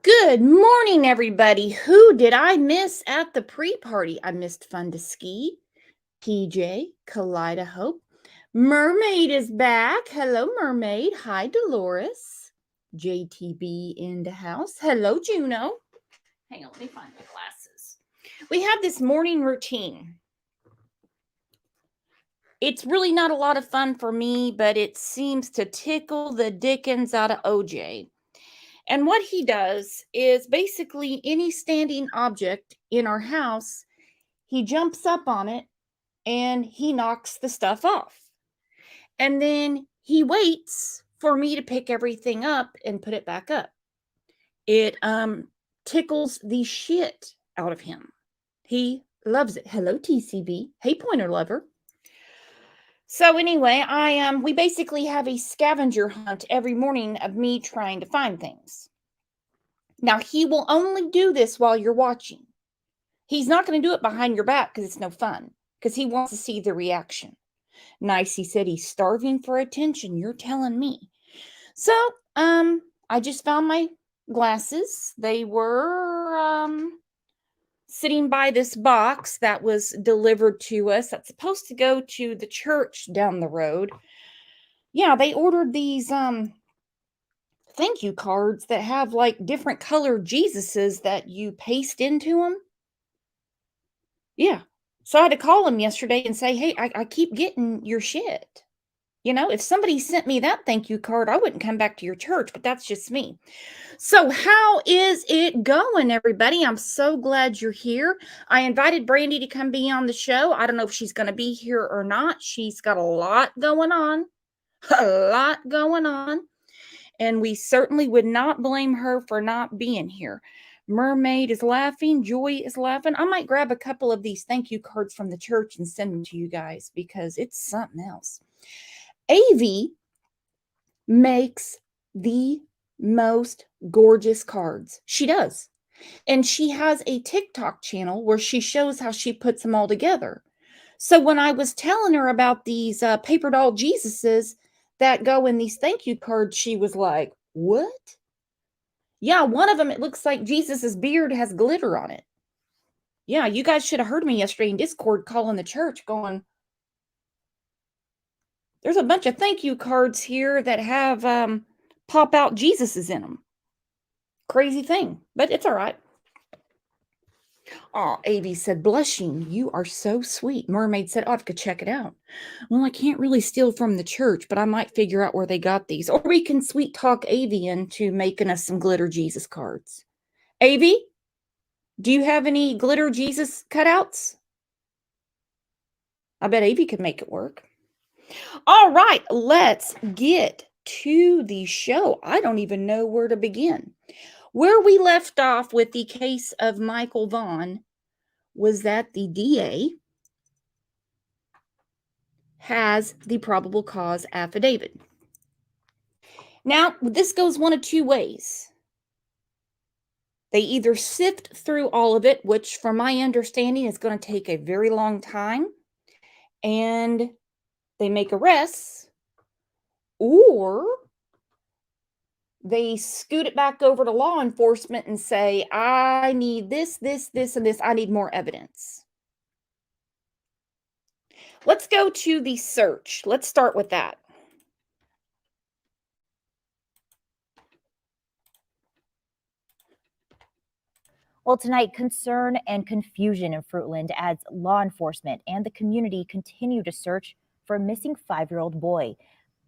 Good morning, everybody. Who did I miss at the pre-party? I missed Fun to Ski, PJ, Kaleida Hope. Mermaid is back. Hello, Mermaid. Hi, Dolores. JTB in the house. Hello, Juno. Hang on, let me find my glasses. We have this morning routine. It's really not a lot of fun for me, but it seems to tickle the dickens out of OJ. And what he does is basically any standing object in our house, he jumps up on it and he knocks the stuff off. And then he waits for me to pick everything up and put it back up. It tickles the shit out of him. He loves it. Hello, TCB. Hey, pointer lover. So anyway, we basically have a scavenger hunt every morning of me trying to find things. Now, he will only do this while you're watching. He's not going to do it behind your back because it's no fun, because he wants to see the reaction. Nice, he said he's starving for attention. You're telling me. So, I just found my glasses. They were sitting by this box that was delivered to us. That's supposed to go to the church down the road. Yeah, they ordered these thank you cards that have like different colored Jesuses that you paste into them. Yeah. So I had to call him yesterday and say, hey, I keep getting your shit. You know, if somebody sent me that thank you card, I wouldn't come back to your church, but that's just me. So how is it going, everybody? I'm so glad you're here. I invited Brandy to come be on the show. I don't know if she's going to be here or not. She's got a lot going on, a lot going on. And we certainly would not blame her for not being here. Mermaid is laughing. Joy is laughing. I might grab a couple of these thank you cards from the church and send them to you guys because it's something else. Avi makes the most gorgeous cards. She does. And she has a TikTok channel where she shows how she puts them all together. So when I was telling her about these paper doll Jesuses that go in these thank you cards, she was like, what? Yeah, one of them, it looks like Jesus's beard has glitter on it. Yeah, you guys should have heard me yesterday in Discord calling the church going, there's a bunch of thank you cards here that have pop out Jesuses in them. Crazy thing, but it's all right. Oh, Avi said, blushing, you are so sweet. Mermaid said, oh, I have to check it out. Well, I can't really steal from the church, but I might figure out where they got these. Or we can sweet talk Avi into making us some glitter Jesus cards. Avi, do you have any glitter Jesus cutouts? I bet Avi could make it work. All right, let's get to the show. I don't even know where to begin. Where we left off with the case of Michael Vaughn was that the DA has the probable cause affidavit. Now, this goes one of two ways. They either sift through all of it, which from my understanding is going to take a very long time, and they make arrests, or they scoot it back over to law enforcement and say, I need this, this, this, and this. I need more evidence. Let's go to the search. Let's start with that. Well, tonight, concern and confusion in Fruitland as law enforcement and the community continue to search for a missing 5-year-old boy.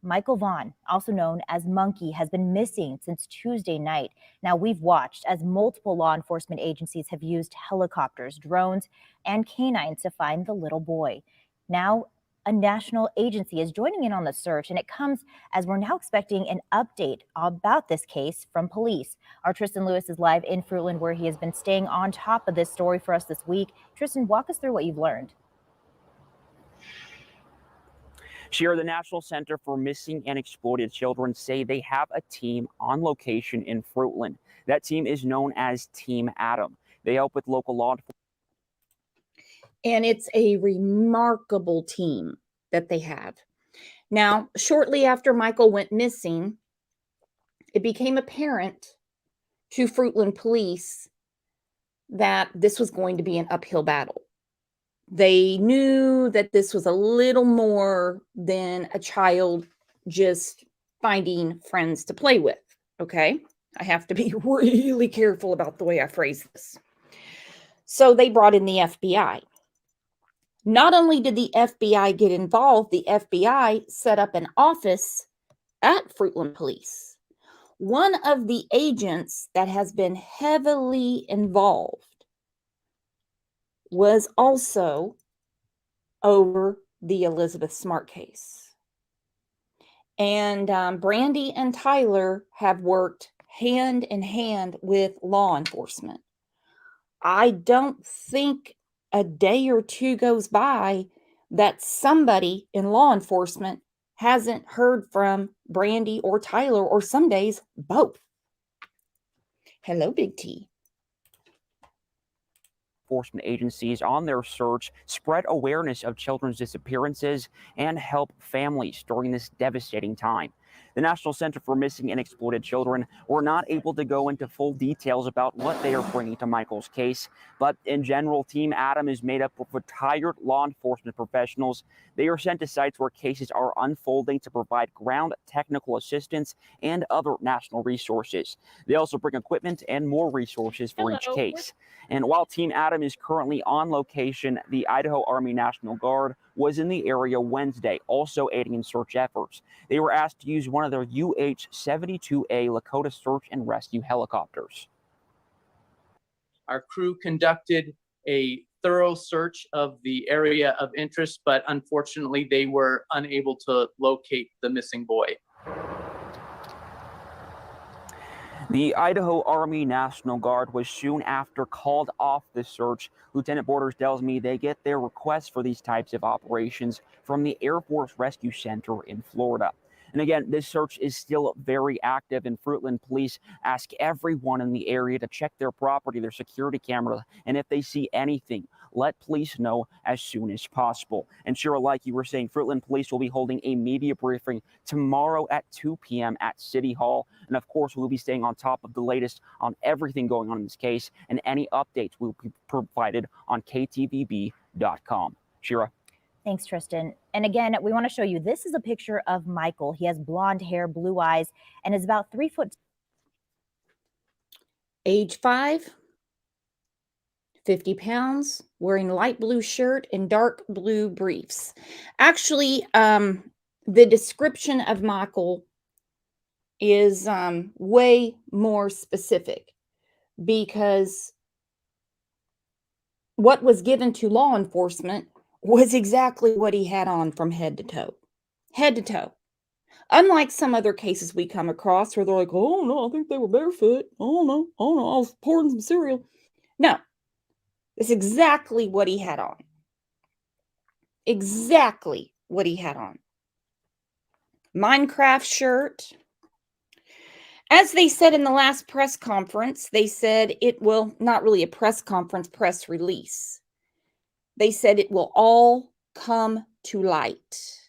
Michael Vaughn, also known as Monkey, has been missing since Tuesday night. Now, we've watched as multiple law enforcement agencies have used helicopters, drones, and canines to find the little boy. Now, a national agency is joining in on the search, and it comes as we're now expecting an update about this case from police. Our Tristan Lewis is live in Fruitland, where he has been staying on top of this story for us this week. Tristan, walk us through what you've learned. Shira, the National Center for Missing and Exploited Children say they have a team on location in Fruitland. That team is known as Team Adam. They help with local law enforcement. And it's a remarkable team that they have. Now, shortly after Michael went missing, it became apparent to Fruitland police that this was going to be an uphill battle. They knew that this was a little more than a child just finding friends to play with. Okay. I have to be really careful about the way I phrase this. So they brought in the FBI. Not only did the FBI get involved, the FBI set up an office at Fruitland Police. One of the agents that has been heavily involved was also over the Elizabeth Smart case. And Brandy and Tyler have worked hand in hand with law enforcement. I don't think a day or two goes by that somebody in law enforcement hasn't heard from Brandy or Tyler, or some days both. Hello, Big T. Enforcement agencies on their search spread awareness of children's disappearances and help families during this devastating time. The National Center for Missing and Exploited Children were not able to go into full details about what they are bringing to Michael's case, but in general, Team Adam is made up of retired law enforcement professionals. They are sent to sites where cases are unfolding to provide ground technical assistance and other national resources. They also bring equipment and more resources for each case. And while Team Adam is currently on location, the Idaho Army National Guard was in the area Wednesday, also aiding in search efforts. They were asked to use one of their UH-72A Lakota search and rescue helicopters. Our crew conducted a thorough search of the area of interest, but unfortunately they were unable to locate the missing boy. The Idaho Army National Guard was soon after called off the search. Lieutenant Borders tells me they get their requests for these types of operations from the Air Force Rescue Center in Florida. And again, this search is still very active, and Fruitland police ask everyone in the area to check their property, their security camera, and if they see anything, let police know as soon as possible. And Shira, like you were saying, Fruitland police will be holding a media briefing tomorrow at 2 p.m. at City Hall. And of course, we'll be staying on top of the latest on everything going on in this case, and any updates will be provided on ktvb.com. Shira. Thanks, Tristan. And again, we want to show you, this is a picture of Michael. He has blonde hair, blue eyes, and is about 3 foot. Age 5, 50 pounds, wearing light blue shirt and dark blue briefs. Actually, the description of Michael is way more specific, because what was given to law enforcement was exactly what he had on from head to toe. Head to toe. Unlike some other cases we come across where they're like, oh no, I think they were barefoot. Oh no, I was pouring some cereal. No, it's exactly what he had on. Exactly what he had on. Minecraft shirt. As they said in the last press conference, they said it will, not really a press conference, press release. They said it will all come to light.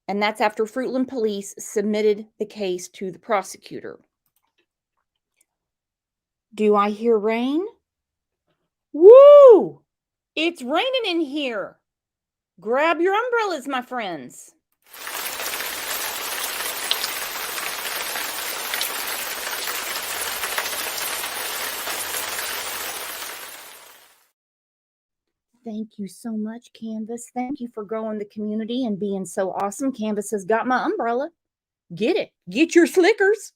And that's after Fruitland police submitted the case to the prosecutor. Do I hear rain? Woo! It's raining in here. Grab your umbrellas, my friends. Thank you so much, Canvas. Thank you for growing the community and being so awesome. Canvas has got my umbrella. Get it. Get your slickers.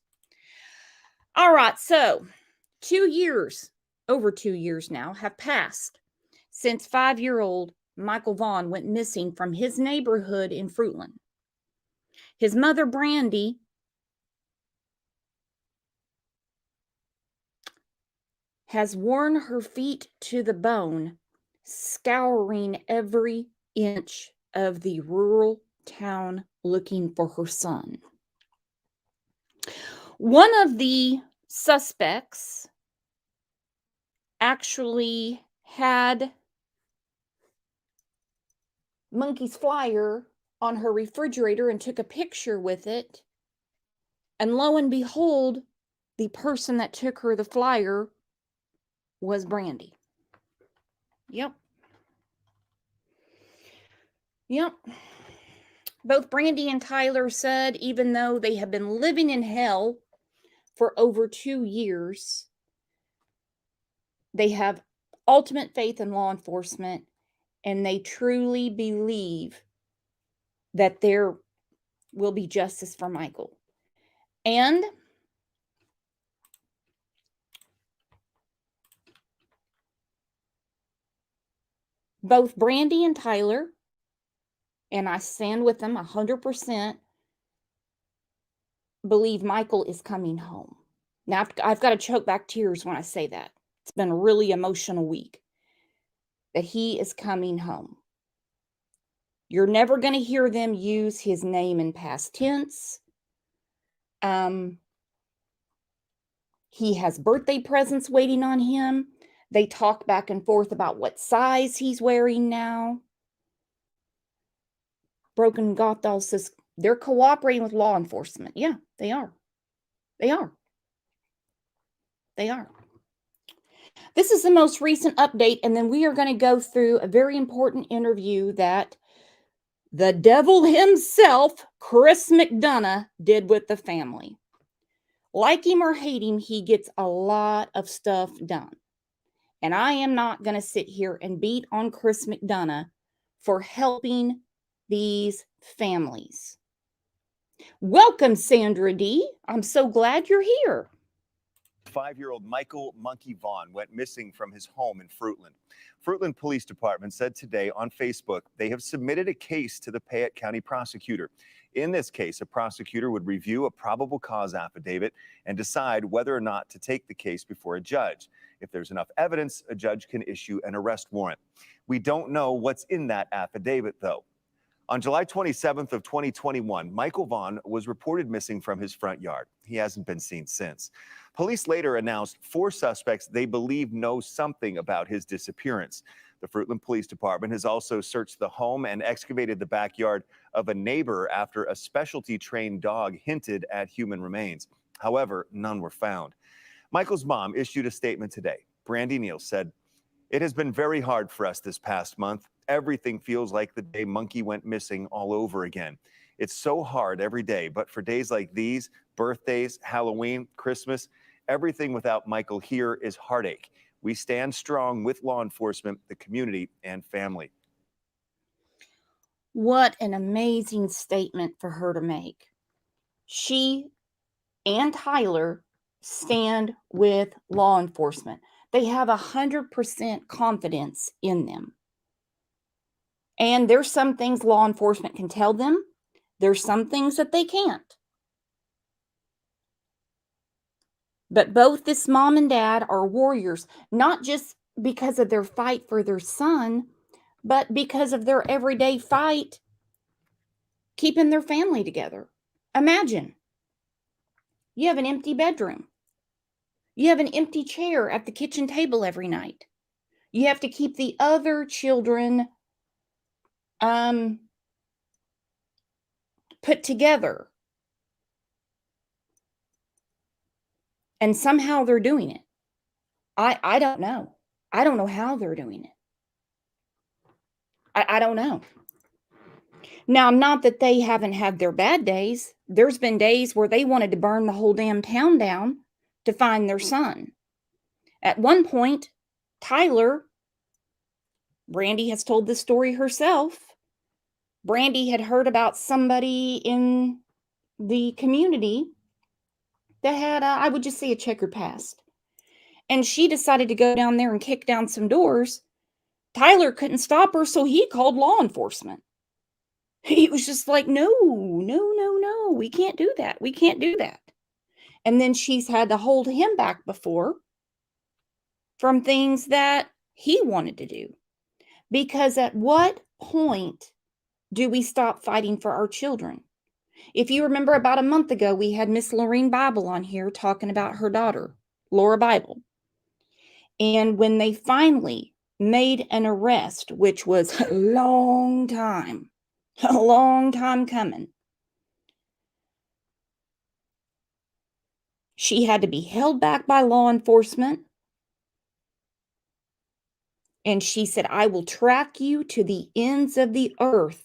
All right, so 2 years, over 2 years now, have passed since 5-year-old Michael Vaughn went missing from his neighborhood in Fruitland. His mother, Brandy, has worn her feet to the bone, scouring every inch of the rural town looking for her son. One of the suspects actually had Monkey's flyer on her refrigerator and took a picture with it. And lo and behold, the person that took her the flyer was Brandy. Yep. Yep. Both Brandy and Tyler said even though they have been living in hell for over 2 years, they have ultimate faith in law enforcement, and they truly believe that there will be justice for Michael. And both Brandy and Tyler, and I stand with them 100%, believe Michael is coming home. Now, I've got to choke back tears when I say that. It's been a really emotional week. That he is coming home. You're never going to hear them use his name in past tense. He has birthday presents waiting on him. They talk back and forth about what size he's wearing now. Broken Gothal says they're cooperating with law enforcement. Yeah, they are. They are. They are. This is the most recent update, and then we are going to go through a very important interview that the devil himself, Chris McDonough, did with the family. Like him or hate him, he gets a lot of stuff done. And I am not going to sit here and beat on Chris McDonough for helping these families. Welcome, Sandra D. I'm so glad you're here. 5-year-old Michael Monkey Vaughn went missing from his home in Fruitland. Fruitland Police Department said today on Facebook they have submitted a case to the Payette County Prosecutor. In this case, a prosecutor would review a probable cause affidavit and decide whether or not to take the case before a judge. If there's enough evidence, a judge can issue an arrest warrant. We don't know what's in that affidavit, though. On July 27th of 2021, Michael Vaughn was reported missing from his front yard. He hasn't been seen since. Police later announced 4 suspects they believe know something about his disappearance. The Fruitland Police Department has also searched the home and excavated the backyard of a neighbor after a specialty trained dog hinted at human remains. However, none were found. Michael's mom issued a statement today. Brandy Neal said, "It has been very hard for us this past month. Everything feels like the day Monkey went missing all over again. It's so hard every day, but for days like these, birthdays, Halloween, Christmas, everything without Michael here is heartache. We stand strong with law enforcement, the community, and family." What an amazing statement for her to make. She and Tyler stand with law enforcement. They have 100% confidence in them. And there's some things law enforcement can tell them. There's some things that they can't. But both this mom and dad are warriors, not just because of their fight for their son, but because of their everyday fight keeping their family together. Imagine, you have an empty bedroom. You have an empty chair at the kitchen table every night. You have to keep the other children put together. And somehow they're doing it. I don't know. I don't know how they're doing it. I don't know. Now, not that they haven't had their bad days. There's been days where they wanted to burn the whole damn town down to find their son. At one point, Tyler, Brandy has told this story herself. Brandy had heard about somebody in the community that had, I would just say, a checkered past. And she decided to go down there and kick down some doors. Tyler couldn't stop her, so he called law enforcement. He was just like, no, we can't do that. We can't do that. And then she's had to hold him back before from things that he wanted to do. Because at what point do we stop fighting for our children? If you remember, about a month ago, we had Miss Lorraine Bible on here talking about her daughter, Laura Bible. And when they finally made an arrest, which was a long time coming, She had to be held back by law enforcement. And she said, I will track you to the ends of the earth,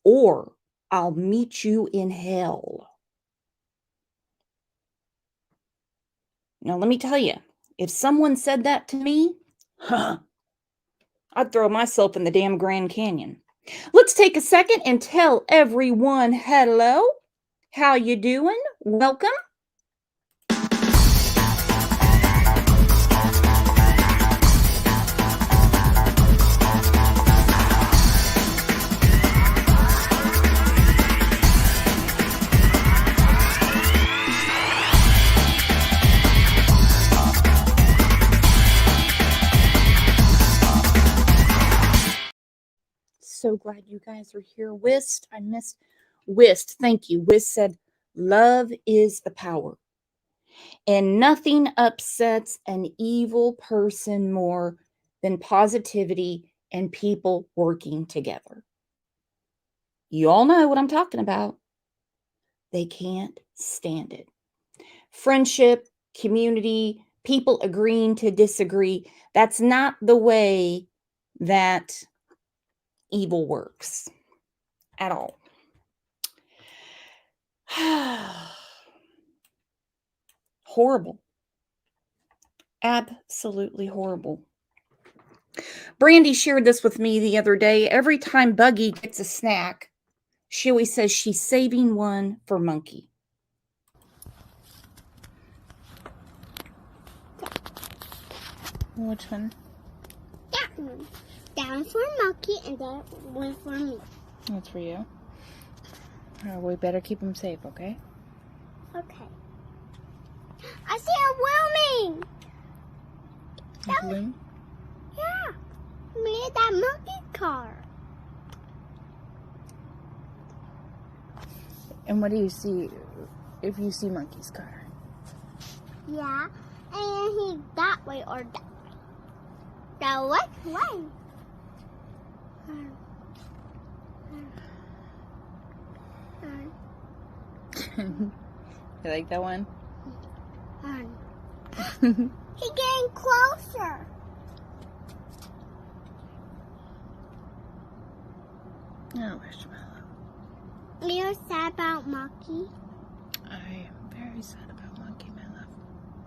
or I'll meet you in hell. Now, let me tell you, if someone said that to me, I'd throw myself in the damn Grand Canyon. Let's take a second and tell everyone hello. How you doing? Welcome. So glad you guys are here. Whist, I missed Whist. Thank you. Whist said, love is the power. And nothing upsets an evil person more than positivity and people working together. You all know what I'm talking about. They can't stand it. Friendship, community, people agreeing to disagree. That's not the way that evil works at all. Horrible. Absolutely horrible. Brandy shared this with me the other day. Every time Buggy gets a snack, she always says she's saving one for Monkey. Which one? That one. That one for Monkey and that one for me. That's for you. We better keep him safe, okay? Okay. I see a Wilming! Balloon? Yeah. Me and that monkey car. And what do you see if you see Monkey's car? Yeah. And he that way or that way. The which way? You like that one? He's getting closer. Oh, Marshmallow. You're sad about Monkey? I am very sad about Monkey, my love.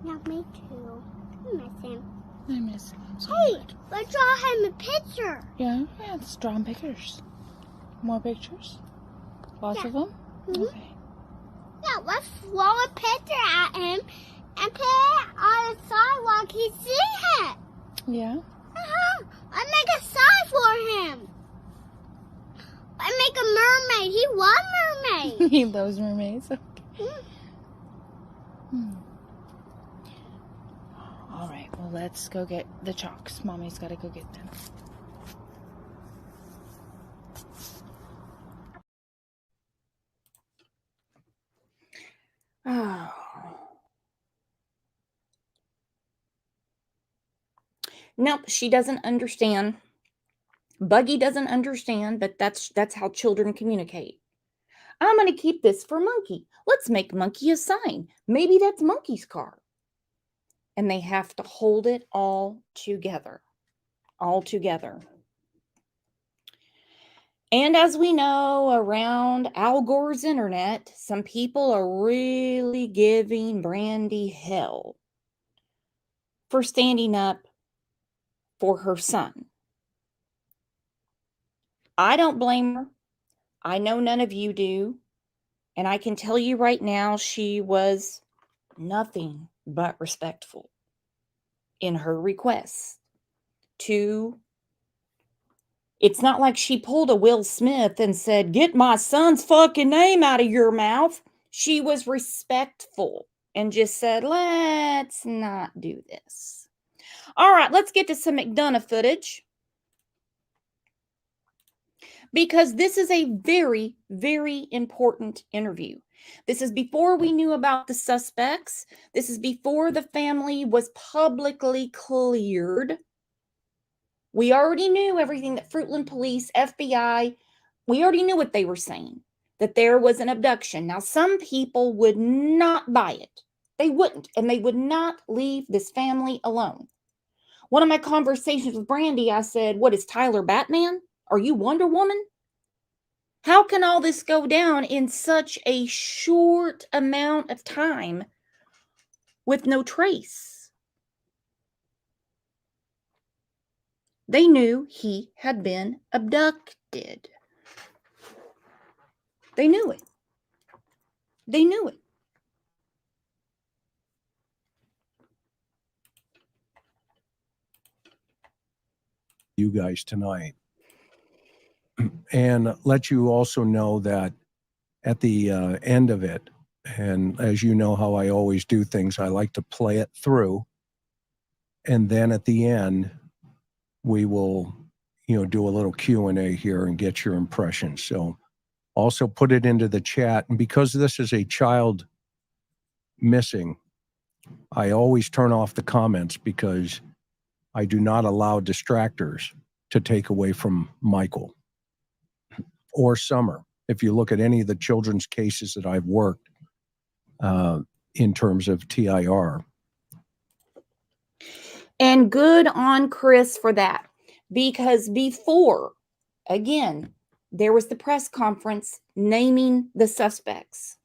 Yeah, me too. I miss him. I miss him so Hey, much. let's draw him a picture. Yeah, let's draw him pictures. More pictures? Lots Yeah. of them? Mhm. Okay. Yeah, let's throw a picture at him and put it on the sidewalk. He sees it. Yeah? I make a sign for him. I make a mermaid. He loves mermaids. He loves mermaids. Okay. All right, well, let's go get the chalks. Mommy's got to go get them. Oh. Nope, she doesn't understand. Buggy doesn't understand, but that's how children communicate. I'm going to keep this for Monkey. Let's make Monkey a sign. Maybe that's Monkey's car. And they have to hold it all together. All together. And as we know, around Al Gore's internet, some people are really giving Brandy hell for standing up for her son. I don't blame her. I know none of you do. And I can tell you right now, she was nothing but respectful in her requests to. It's not like she pulled a Will Smith and said, get my son's fucking name out of your mouth. She was respectful and just said, let's not do this. All right, let's get to some McDonough footage. Because this is a very, very important interview. This is before we knew about the suspects. This is before the family was publicly cleared. We already knew everything that Fruitland Police, FBI, we already knew what they were saying, that there was an abduction. Now, some people would not buy it. They wouldn't, and they would not leave this family alone. One of my conversations with Brandy, I said, "What is Tyler, Batman? Are you Wonder Woman? How can all this go down in such a short amount of time with no trace?" They knew he had been abducted. They knew it. They knew it. You guys tonight, and let you also know that at the end of it, and as you know how I always do things, I like to play it through, and then at the end we will, do a little Q&A here and get your impressions. So also put it into the chat, and because this is a child missing, I always turn off the comments because I do not allow distractors to take away from Michael or Summer. If you look at any of the children's cases that I've worked in terms of TIR. And good on Chris for that. Because before, again, there was the press conference naming the suspects.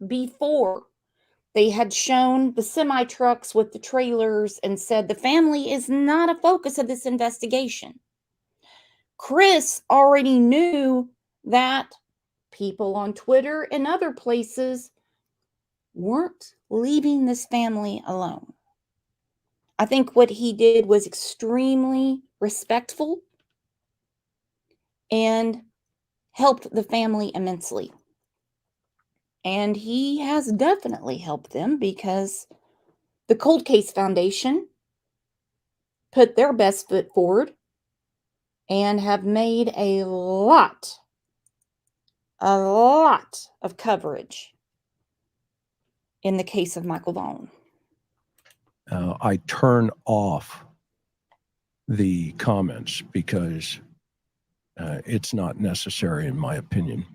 Before, they had shown the semi trucks with the trailers and said the family is not a focus of this investigation. Chris already knew that people on Twitter and other places weren't leaving this family alone. I think what he did was extremely respectful and helped the family immensely. And he has definitely helped them because the Cold Case Foundation put their best foot forward and have made a lot of coverage in the case of Michael Vaughn. I turn off the comments because it's not necessary in my opinion.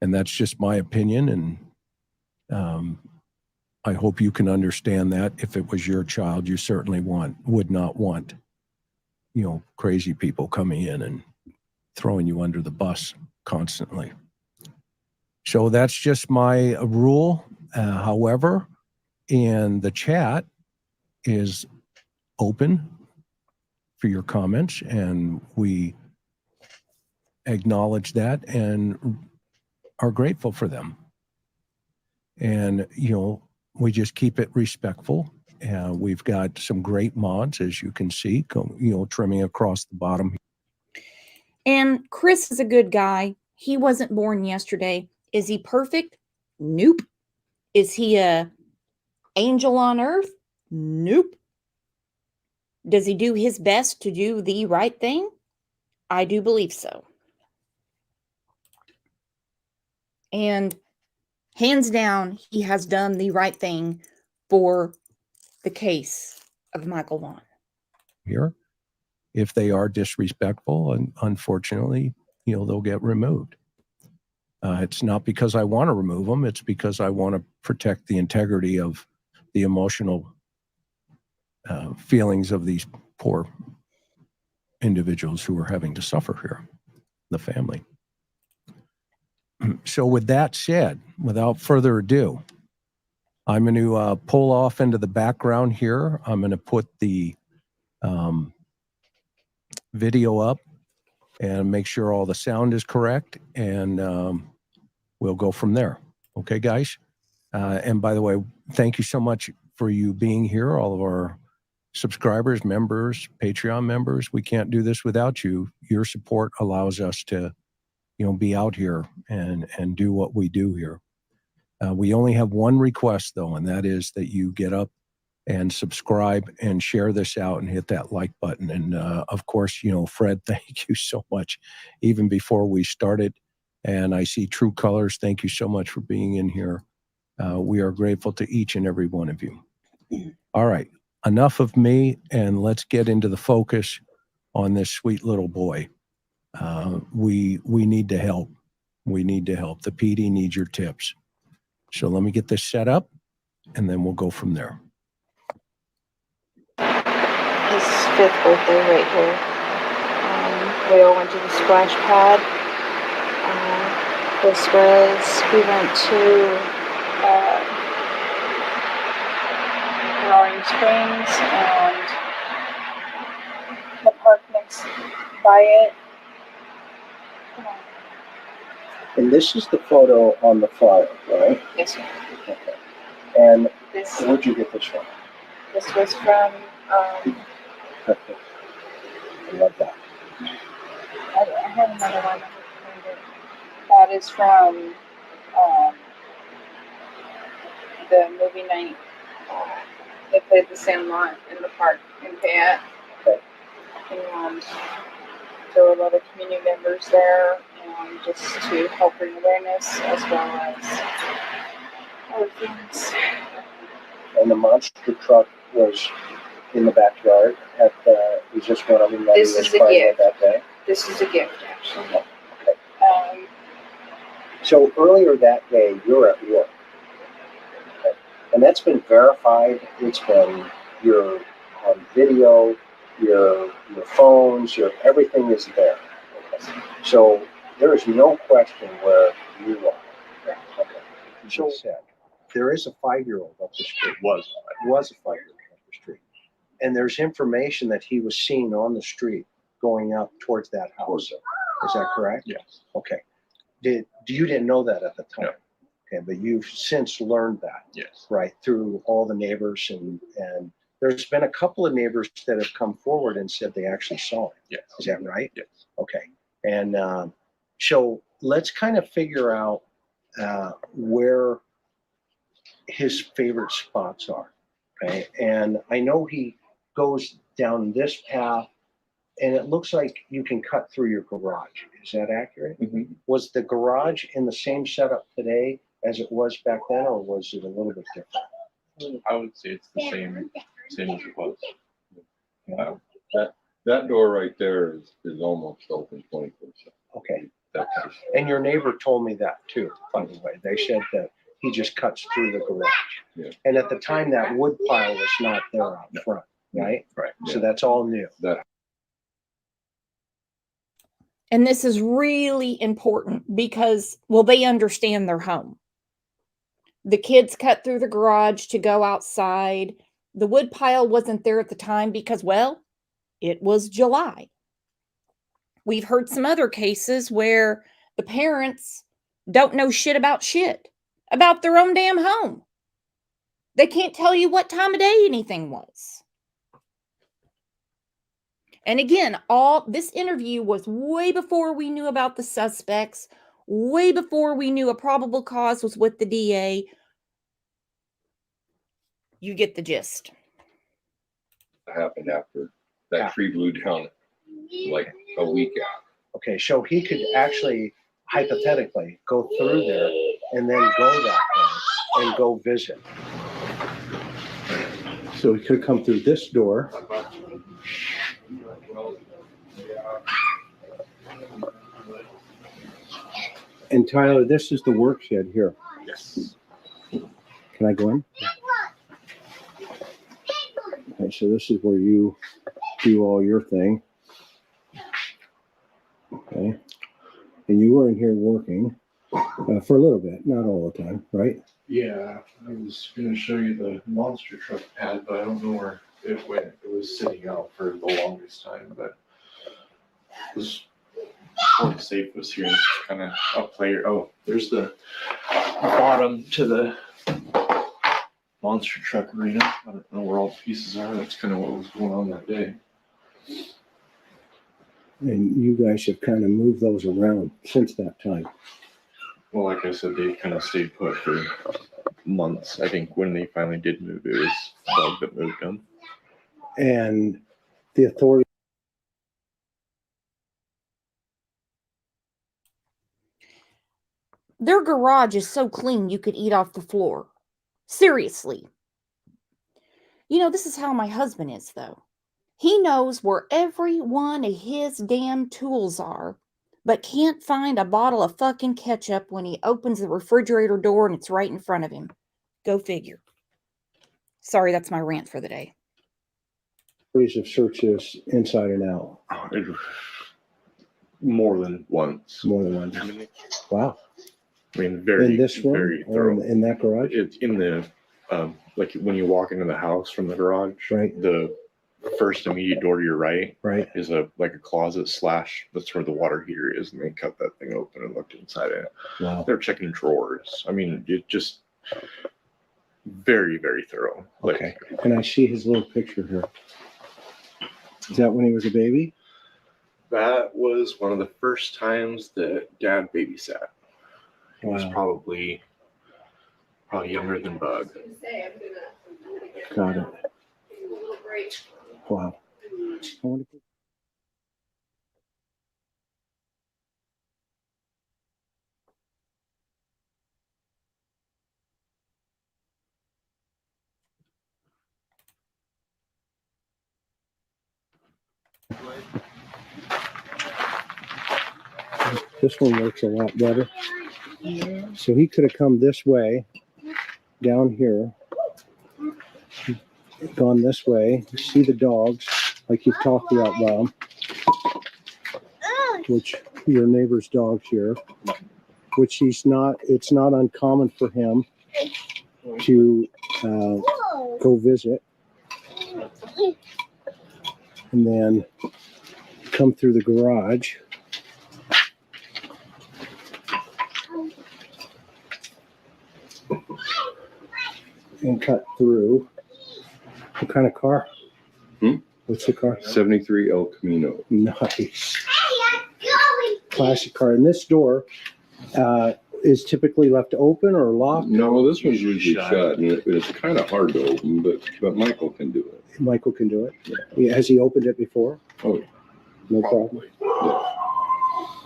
And that's just my opinion. And I hope you can understand that. If it was your child, you certainly would not want, crazy people coming in and throwing you under the bus constantly. So that's just my rule. However, and the chat is open for your comments, and we acknowledge that and are grateful for them. And, we just keep it respectful. We've got some great mods, as you can see, trimming across the bottom. And Chris is a good guy. He wasn't born yesterday. Is he perfect? Nope. Is he a angel on earth? Nope. Does he do his best to do the right thing? I do believe so. And hands down, he has done the right thing for the case of Michael Vaughn. Here, if they are disrespectful, and unfortunately, they'll get removed. It's not because I want to remove them. It's because I want to protect the integrity of the emotional feelings of these poor individuals who are having to suffer here, the family. So with that said, without further ado, I'm going to pull off into the background here. I'm going to put the video up and make sure all the sound is correct, and we'll go from there. Okay, guys? And by the way, thank you so much for you being here, all of our subscribers, members, Patreon members. We can't do this without you. Your support allows us to, be out here and do what we do here. We only have one request, though, and that is that you get up and subscribe and share this out and hit that like button. And of course, Fred, thank you so much. Even before we started, and I see True Colors, thank you so much for being in here. We are grateful to each and every one of you. All right, enough of me, and let's get into the focus on this sweet little boy. We need to help. We need to help. The PD needs your tips. So let me get this set up, and then we'll go from there. His 5th birthday right here. We all went to the splash pad. We went to Roaring Springs and the park next by it. And this is the photo on the flyer, right? Yes, sir. Okay. And This where'd you get this from? was from I love that. I had another one. That is from the movie night. They played the Sandlot in the park in Fayette. Okay. And there were a lot of community members there, and just to help bring awareness as well as other things. And the monster truck was in the backyard at the, was just one of them that This he was is a playing with gift. that day? This is a gift, actually. Okay. So earlier that day, you're at work. Okay. And that's been verified. It's been your on video, your phones, everything is there. Okay. So there is no question where you are. Okay. So there is a 5-year-old up the street. Was a 5-year-old up the street. And there's information that he was seen on the street going up towards that house. Is that correct? Yes. Okay. You didn't know that at the time? No. Okay, but you've since learned that? Yes. Right, through all the neighbors and there's been a couple of neighbors that have come forward and said they actually saw it. Yes. Is that right? Yes. Okay. And so let's kind of figure out where his favorite spots are. Okay. And I know he goes down this path, and it looks like you can cut through your garage. Is that accurate? Mm-hmm. Was the garage in the same setup today as it was back then, or was it a little bit different? I would say it's the same as it was. That door right there is almost open 24/7. Okay. And your neighbor told me that too, by the way. They said that he just cuts through the garage. Yeah. And at the time, that wood pile was not there out front, right? Right. So that's all new. And this is really important because, well, they understand their home. The kids cut through the garage to go outside. The wood pile wasn't there at the time because, well, it was July. We've heard some other cases where the parents don't know shit about their own damn home. They can't tell you what time of day anything was. And again, all this interview was way before we knew about the suspects, way before we knew a probable cause was with the DA. You get the gist. It happened after that tree blew down like a week out. Okay, so he could actually, hypothetically, go through there and then go that way and go visit. So he could come through this door. And Tyler, this is the work shed here. Yes. Can I go in? Okay, so this is where you do all your thing. Okay. And you were in here working for a little bit, not all the time, right? Yeah, I was going to show you the monster truck pad, but I don't know where it went. It was sitting out for the longest time, but it was before the safe was here. It's kind of up layer. Oh, there's the bottom to the monster truck arena. I don't know where all the pieces are. That's kind of what was going on that day. And you guys have kind of moved those around since that time. Well, like I said, they kind of stayed put for months. I think when they finally did move, it was Doug that moved them. And the authority. Their garage is so clean you could eat off the floor. Seriously. You know, this is how my husband is, though. He knows where every one of his damn tools are, but can't find a bottle of fucking ketchup when he opens the refrigerator door and it's right in front of him. Go figure. Sorry, that's my rant for the day. Series of searches inside and out. More than once. More than once. Wow. I mean, very, in this room very or thorough. in that garage? It's in the, like when you walk into the house from the garage, Right. the first immediate door to your right is like a closet / that's where the water heater is, and they cut that thing open and looked inside it. Wow. They're checking drawers. I mean, it just very, very thorough. Okay. And I see his little picture here. Is that when he was a baby? That was one of the first times that Dad babysat. He was probably younger than Bug. Got it. Wow. This one works a lot better. So he could have come this way, down here, gone this way. You see the dogs, like you've talked about, Bob, which your neighbor's dog's here, which it's not uncommon for him to go visit. And then come through the garage. And cut through. What kind of car? What's the car? 73 El Camino. Nice. Classic car. And this door is typically left open or locked? No, this one's usually shut, and it's kind of hard to open, but Michael can do it. Michael can do it? Yeah. Has he opened it before? Oh, yeah. No problem? Yeah.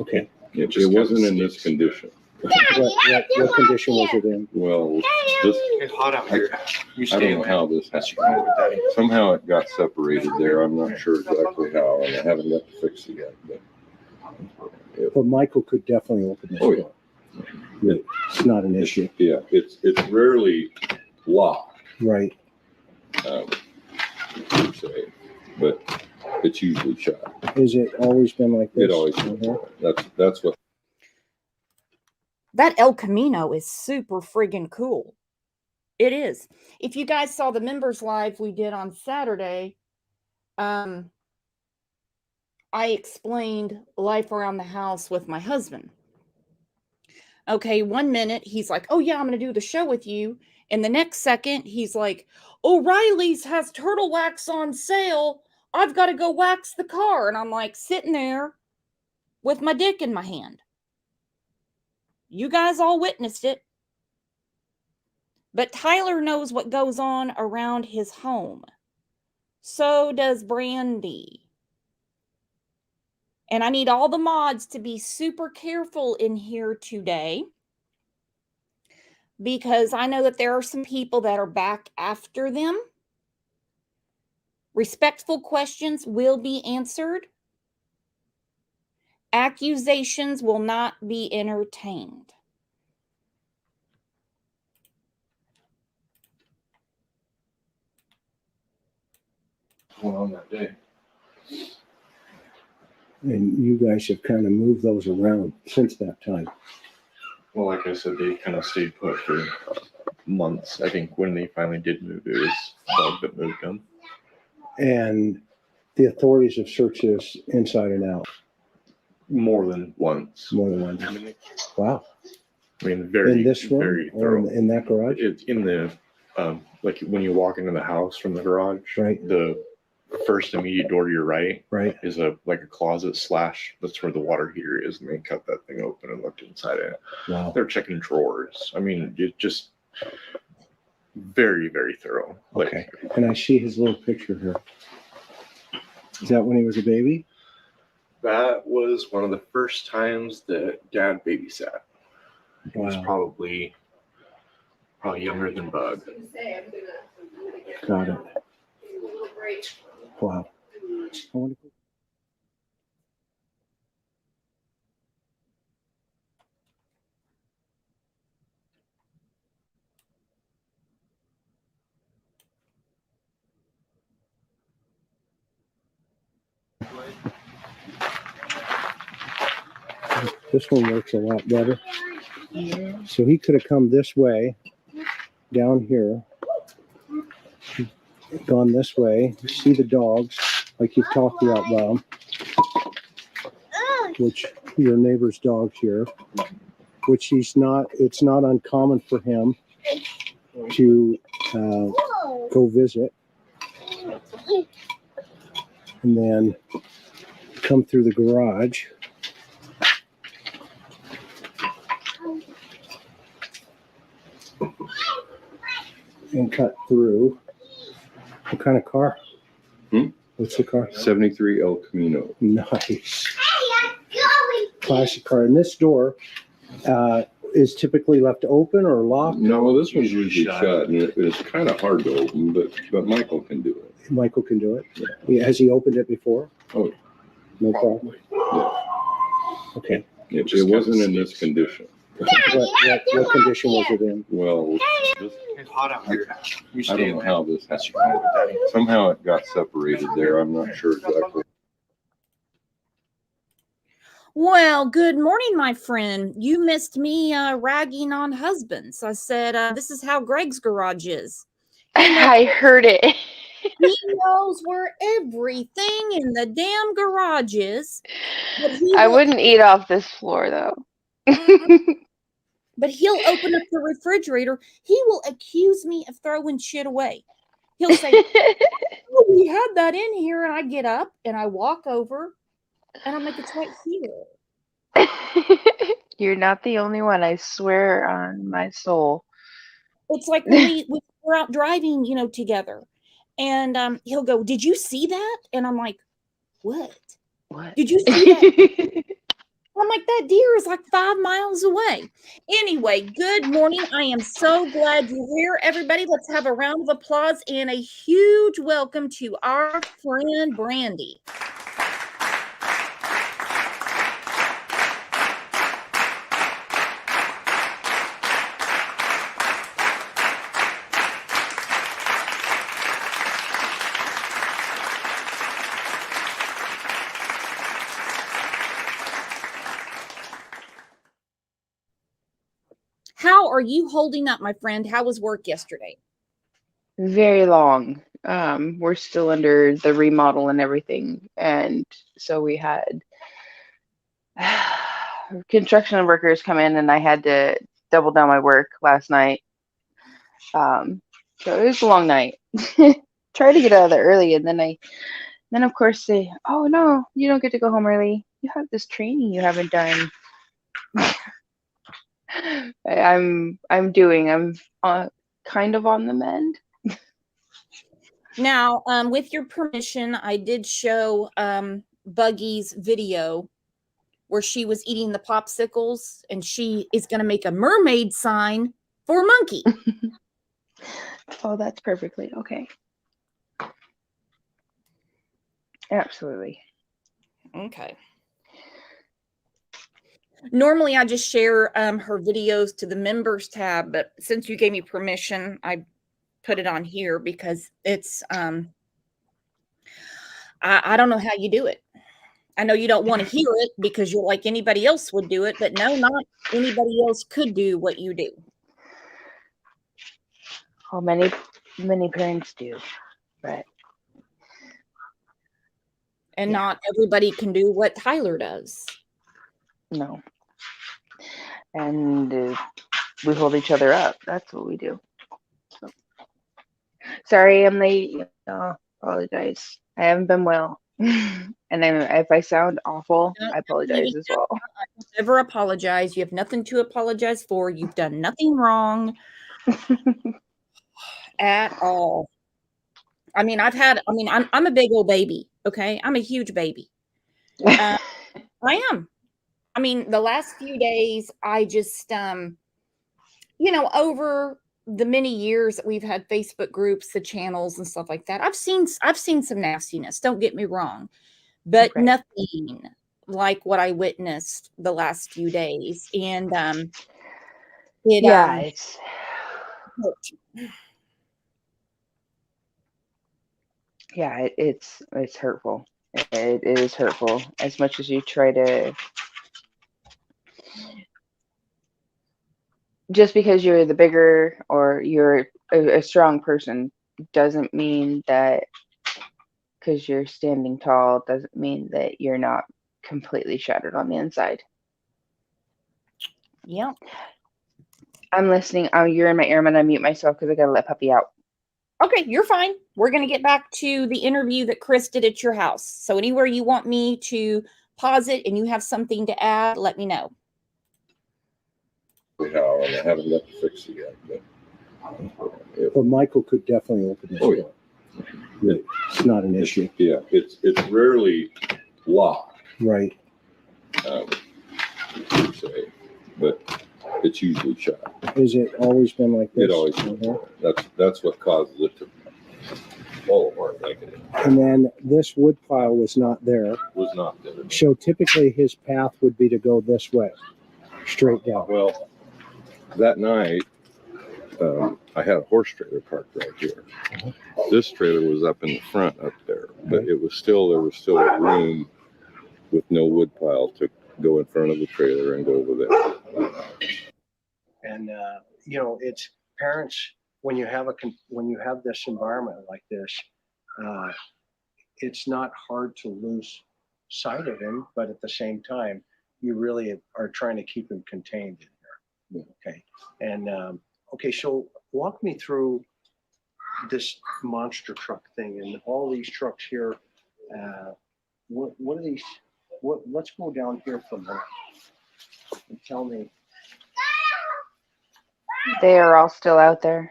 Okay. It wasn't in this condition. What condition was it in? Well, it's hot out here. I don't know how this happened. Somehow it got separated there. I'm not sure exactly how, and I haven't got to fix it yet. But Michael could definitely open this door. Yeah. It's not an issue. Yeah, it's rarely locked. Right. I'd say, but it's usually shut. Has it always been like this? It always. That's what. That El Camino is super friggin' cool. It is. If you guys saw the members live we did on Saturday, I explained life around the house with my husband. Okay, 1 minute he's like, oh yeah, I'm going to do the show with you. And the next second he's like, O'Reilly's has turtle wax on sale. I've got to go wax the car. And I'm like sitting there with my dick in my hand. You guys all witnessed it. But Tyler knows what goes on around his home. So does Brandy. And I need all the mods to be super careful in here today, because I know that there are some people that are back after them. Respectful questions will be answered. Accusations will not be entertained. Going on that day. And you guys have kind of moved those around since that time. Well, like I said, they kind of stayed put for months. I think when they finally did move, it was Doug that moved them. And the authorities have searched this inside and out. More than once. More than once. Wow. I mean, very, in this room very or thorough. in that garage? It's in the, like when you walk into the house from the garage, right? The first immediate door to your right, is like a closet / that's where the water heater is, and they cut that thing open and looked inside it. Wow. They're checking drawers. I mean, it just very, very thorough. Okay. And I see his little picture here. Is that when he was a baby? That was one of the first times that Dad babysat. He was probably younger than Bug. Got it. Wow. This one works a lot better. So he could have come this way, down here, gone this way. You see the dogs, like you've talked about, Bob, which your neighbor's dog's here, which it's not uncommon for him to go visit. And then come through the garage. And cut through. What kind of car? What's the car? 73 El Camino. Nice. Classic car. And this door is typically left open or locked? No, this one's usually shut, and it's kind of hard to open, but Michael can do it. Michael can do it? Yeah. Has he opened it before? Oh, no problem. Yeah. Okay. It wasn't in this condition. What condition was it in? Well, It's hot out here. I don't know how this happened. Somehow it got separated there. I'm not sure exactly. Well, good morning, my friend. You missed me ragging on husbands. I said, this is how Greg's garage is. I heard it. He knows where everything in the damn garage is. I wouldn't eat off this floor, though. But he'll open up the refrigerator. He will accuse me of throwing shit away. He'll say, oh, we had that in here. And I get up and I walk over and I'm like, it's right here. You're not the only one. I swear on my soul. It's like when we were out driving, together. And he'll go, did you see that? And I'm like, what? Did you see that? I'm like, that deer is like 5 miles away. Anyway, good morning. I am so glad you're here, everybody. Let's have a round of applause and a huge welcome to our friend Brandy. How are you holding up, my friend? How was work yesterday? Very long. We're still under the remodel and everything. And so we had construction workers come in and I had to double down my work last night. So it was a long night. Tried to get out of there early and then of course they, oh no, you don't get to go home early. You have this training you haven't done. I'm kind of on the mend. Now, with your permission, I did show Buggy's video where she was eating the popsicles, and she is going to make a mermaid sign for Monkey. Oh, that's perfectly okay. Absolutely. Okay. Normally, I just share her videos to the members tab, but since you gave me permission, I put it on here because it's, I don't know how you do it. I know you don't want to hear it because you're like anybody else would do it, but no, not anybody else could do what you do. Well, many parents do, but. And not everybody can do what Tyler does. No. And we hold each other up. That's what we do. So. Sorry, I'm late. Apologize. I haven't been well. And if I sound awful, I apologize as well. Never apologize. You have nothing to apologize for. You've done nothing wrong at all. I mean, I'm a big old baby. Okay. I'm a huge baby. I am. I mean, the last few days, I just, over the many years that we've had Facebook groups, the channels and stuff like that, I've seen some nastiness. Don't get me wrong, but nothing like what I witnessed the last few days. And it's hurtful. It is hurtful. As much as you try to just because you're the bigger or you're a strong person doesn't mean that because you're standing tall doesn't mean that you're not completely shattered on the inside. Yep. I'm listening. Oh, you're in my ear. I'm gonna mute myself because I gotta let puppy out. Okay, you're fine. We're going to get back to the interview that Chris did at your house. So anywhere you want me to pause it and you have something to add, let me know. How, and I haven't got to fix it yet. But Michael could definitely open this door. Yeah. It's not an issue. Yeah, it's rarely locked. Right. Say, but it's usually shut. Has it always been like this? It always. That's what causes it to fall apart like it is. And then this wood pile was not there. Was not there. So typically his path would be to go this way, straight down. Well, that night, I had a horse trailer parked right here. This trailer was up in the front up there, but there was still a room with no wood pile to go in front of the trailer and go over there. And you know, it's parents when you have this environment like this, it's not hard to lose sight of him, but at the same time, you really are trying to keep him contained in there. Okay, and okay, so walk me through this monster truck thing and all these trucks here. What are these? Let's go down here for a minute and tell me. They are all still out there.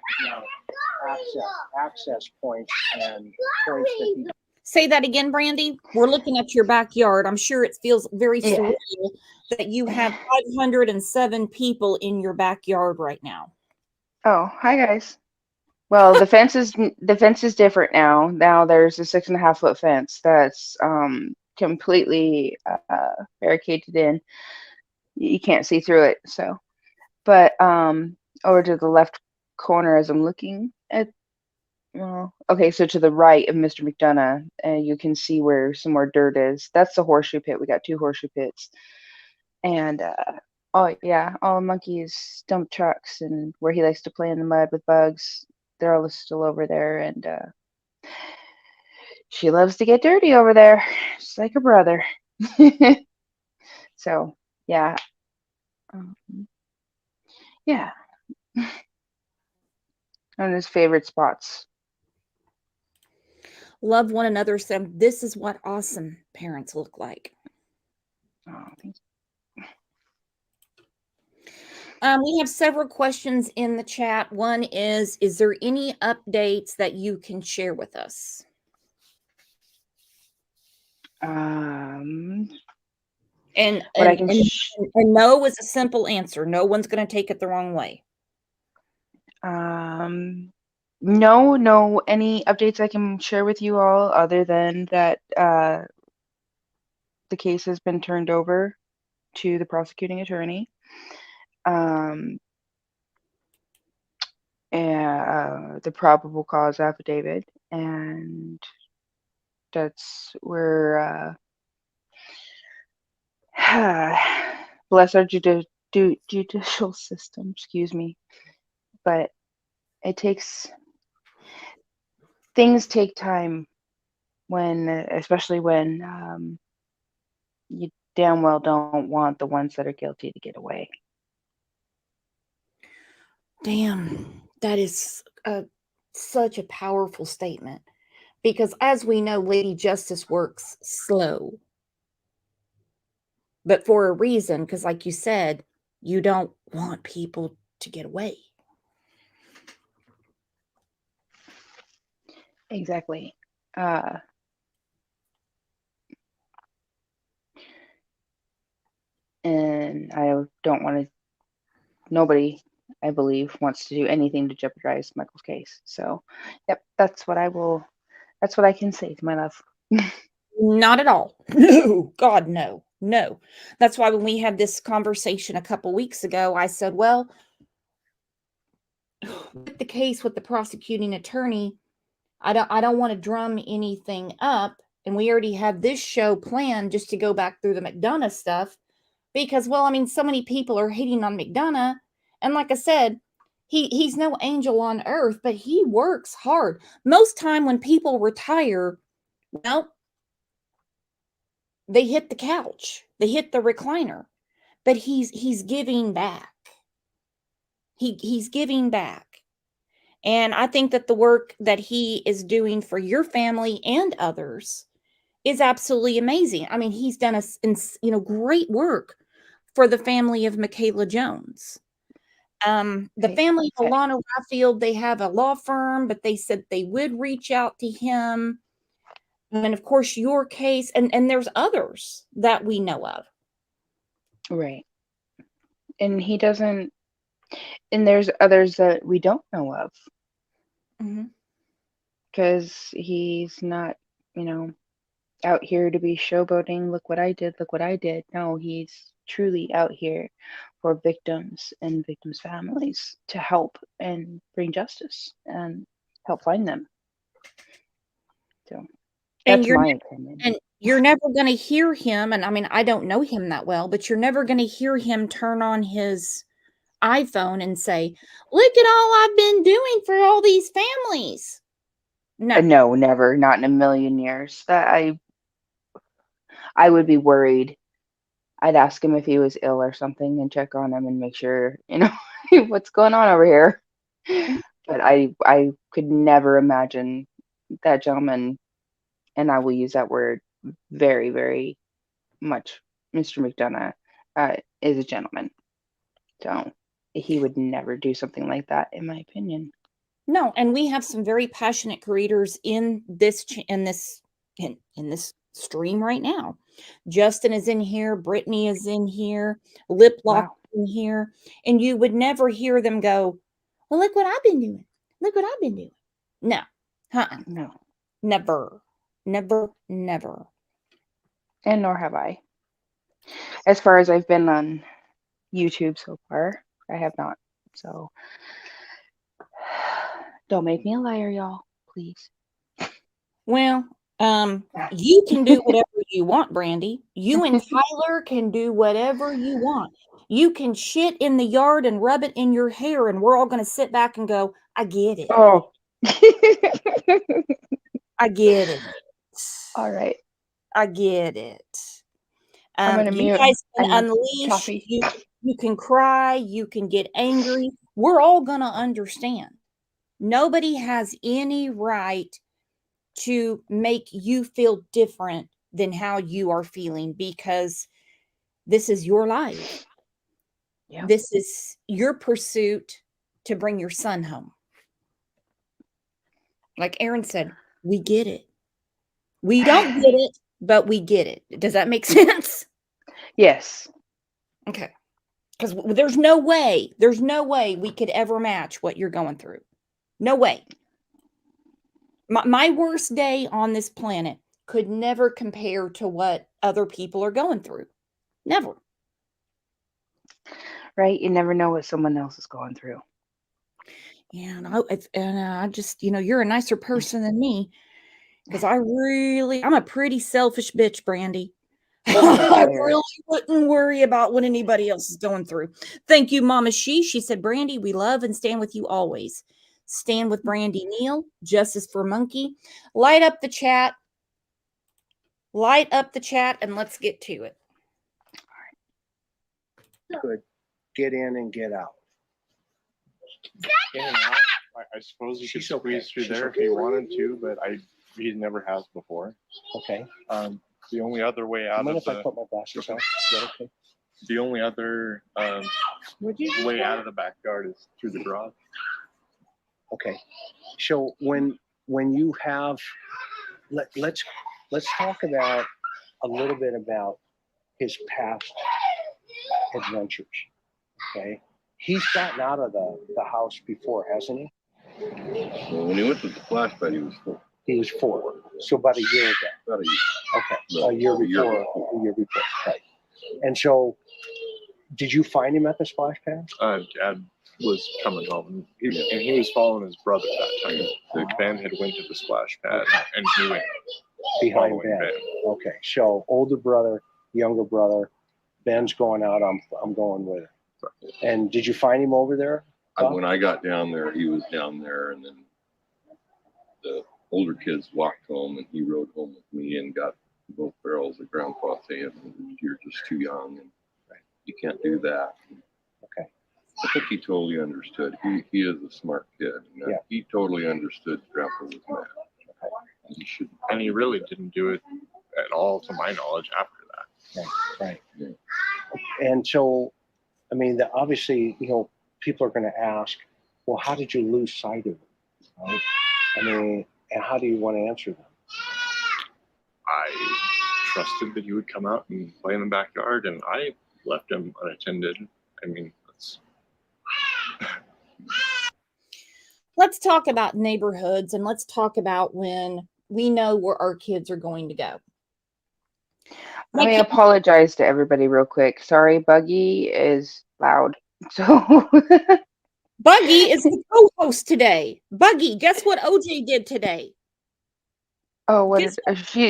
Access points and points that he. Say that again, Brandy. We're looking at your backyard. I'm sure it feels very surreal that you have 507 people in your backyard right now. Oh, hi guys. Well, the fence is different now. Now there's a 6.5 foot fence that's completely barricaded in. You can't see through it. So, but over to the left corner as I'm looking at. Well, okay, so to the right of Mr. McDonough, you can see where some more dirt is. That's the horseshoe pit. We got 2 horseshoe pits. And, oh, yeah, all the monkeys dump trucks and where he likes to play in the mud with bugs. They're all still over there. And she loves to get dirty over there, just like her brother. So, yeah. Yeah. One of his favorite spots. Love one another. So this is what awesome parents look like. Oh, thank you. We have several questions in the chat. One is there any updates that you can share with us? And no is a simple answer. No one's going to take it the wrong way. No, any updates I can share with you all other than that the case has been turned over to the prosecuting attorney. And the probable cause affidavit, and that's where bless our judicial system, excuse me, but things take time especially when you damn well don't want the ones that are guilty to get away. Damn, that is such a powerful statement, because as we know, Lady Justice works slow, but for a reason, because like you said, you don't want people to get away. Exactly. And I don't want to, nobody, I believe, wants to do anything to jeopardize Michael's case. So, yep, that's what I can say to my love. Not at all. No, God, no. That's why when we had this conversation a couple weeks ago, I said, well, with the case with the prosecuting attorney, I don't want to drum anything up. And we already had this show planned just to go back through the McDonough stuff because, well, I mean, so many people are hating on McDonough. And like I said, he's no angel on earth, but he works hard. Most time when people retire, well, they hit the couch, they hit the recliner, but he's giving back. He's giving back. And I think that the work that he is doing for your family and others is absolutely amazing. I mean, he's done great work for the family of Michaela Jones. The family of Alana Raffield, they have a law firm, but they said they would reach out to him. And of course, your case, and there's others that we know of. Right. And he doesn't, and there's others that we don't know of. Because he's not, out here to be showboating. Look what I did. Look what I did. No, he's truly out here for victims and victims' families to help and bring justice and help find them. So that's my opinion. And you're never going to hear him. And I mean, I don't know him that well, but you're never going to hear him turn on his iPhone and say, "Look at all I've been doing for all these families." No. No, never. Not in a million years. That I would be worried. I'd ask him if he was ill or something and check on him and make sure, what's going on over here. But I could never imagine that gentleman, and I will use that word very, very much, Mr. McDonough, is a gentleman. So he would never do something like that, in my opinion. No, and we have some very passionate creators in this stream right now. Justin is in here, Brittany is in here, Lip Lock in here, and you would never hear them go, "Well, look what I've been doing. Look what I've been doing." No. No. Never. Never, never. And nor have I. As far as I've been on YouTube so far, I have not. So don't make me a liar, y'all, please. Well, you can do whatever you want, Brandy. You and Tyler can do whatever you want. You can shit in the yard and rub it in your hair, and we're all going to sit back and go, "I get it. Oh. I get it. All right. I get it." I'm going to mute. You guys can unleash. You can cry. You can get angry. We're all going to understand. Nobody has any right to make you feel different than how you are feeling, because this is your life. Yeah. This is your pursuit to bring your son home. Like Aaron said, we get it. We don't get it, but we get it. Does that make sense? Yes. Okay. Because there's no way we could ever match what you're going through. No way. My worst day on this planet could never compare to what other people are going through. Never. Right? You never know what someone else is going through. Yeah, and I just, you're a nicer person than me, because I'm a pretty selfish bitch, Brandy. I really wouldn't worry about what anybody else is going through. Thank you, Mama She said, "Brandy, we love and stand with you always. Stand with Brandy Neal. Justice for Monkey." Light up the chat. Light up the chat, and let's get to it. Could get in and get out. In and out, I suppose you could squeeze through there if you wanted to, but he never has before. Okay. The only other way out of if I put my glasses on? Is that okay? The only other way out of the backyard is through the garage. Okay. So when you have, let's talk about a little bit about his past adventures. Okay. He's gotten out of the house before, hasn't he? Well, when he went to the splash pad, he was 4. He was 4. So about a year ago. About a year. Okay. No, a year before. Right. And so, did you find him at the splash pad? Dad was coming home, and he was following his brother that time. Ben had went to the splash pad, and he went behind Ben. Okay. So older brother, younger brother. Ben's going out. I'm going with him. And did you find him over there? When I got down there, he was down there, and then the older kids walked home, and he rode home with me and got both barrels of Grandpa saying, "You're just too young, and you can't do that." Okay. I think he totally understood. He is a smart kid. And Yeah. He totally understood Grandpa was mad. Okay. He should. And he really didn't do it at all, to my knowledge, after that. Right. And so, I mean, obviously, people are going to ask, well, how did you lose sight of him? Right? I mean, and how do you want to answer them? I trusted that he would come out and play in the backyard, and I left him unattended. I mean, Let's talk about neighborhoods, and let's talk about when we know where our kids are going to go. Let me apologize to everybody real quick. Sorry, Buggy is loud. So Buggy is the co-host today. Buggy, guess what OJ did today? oh, what is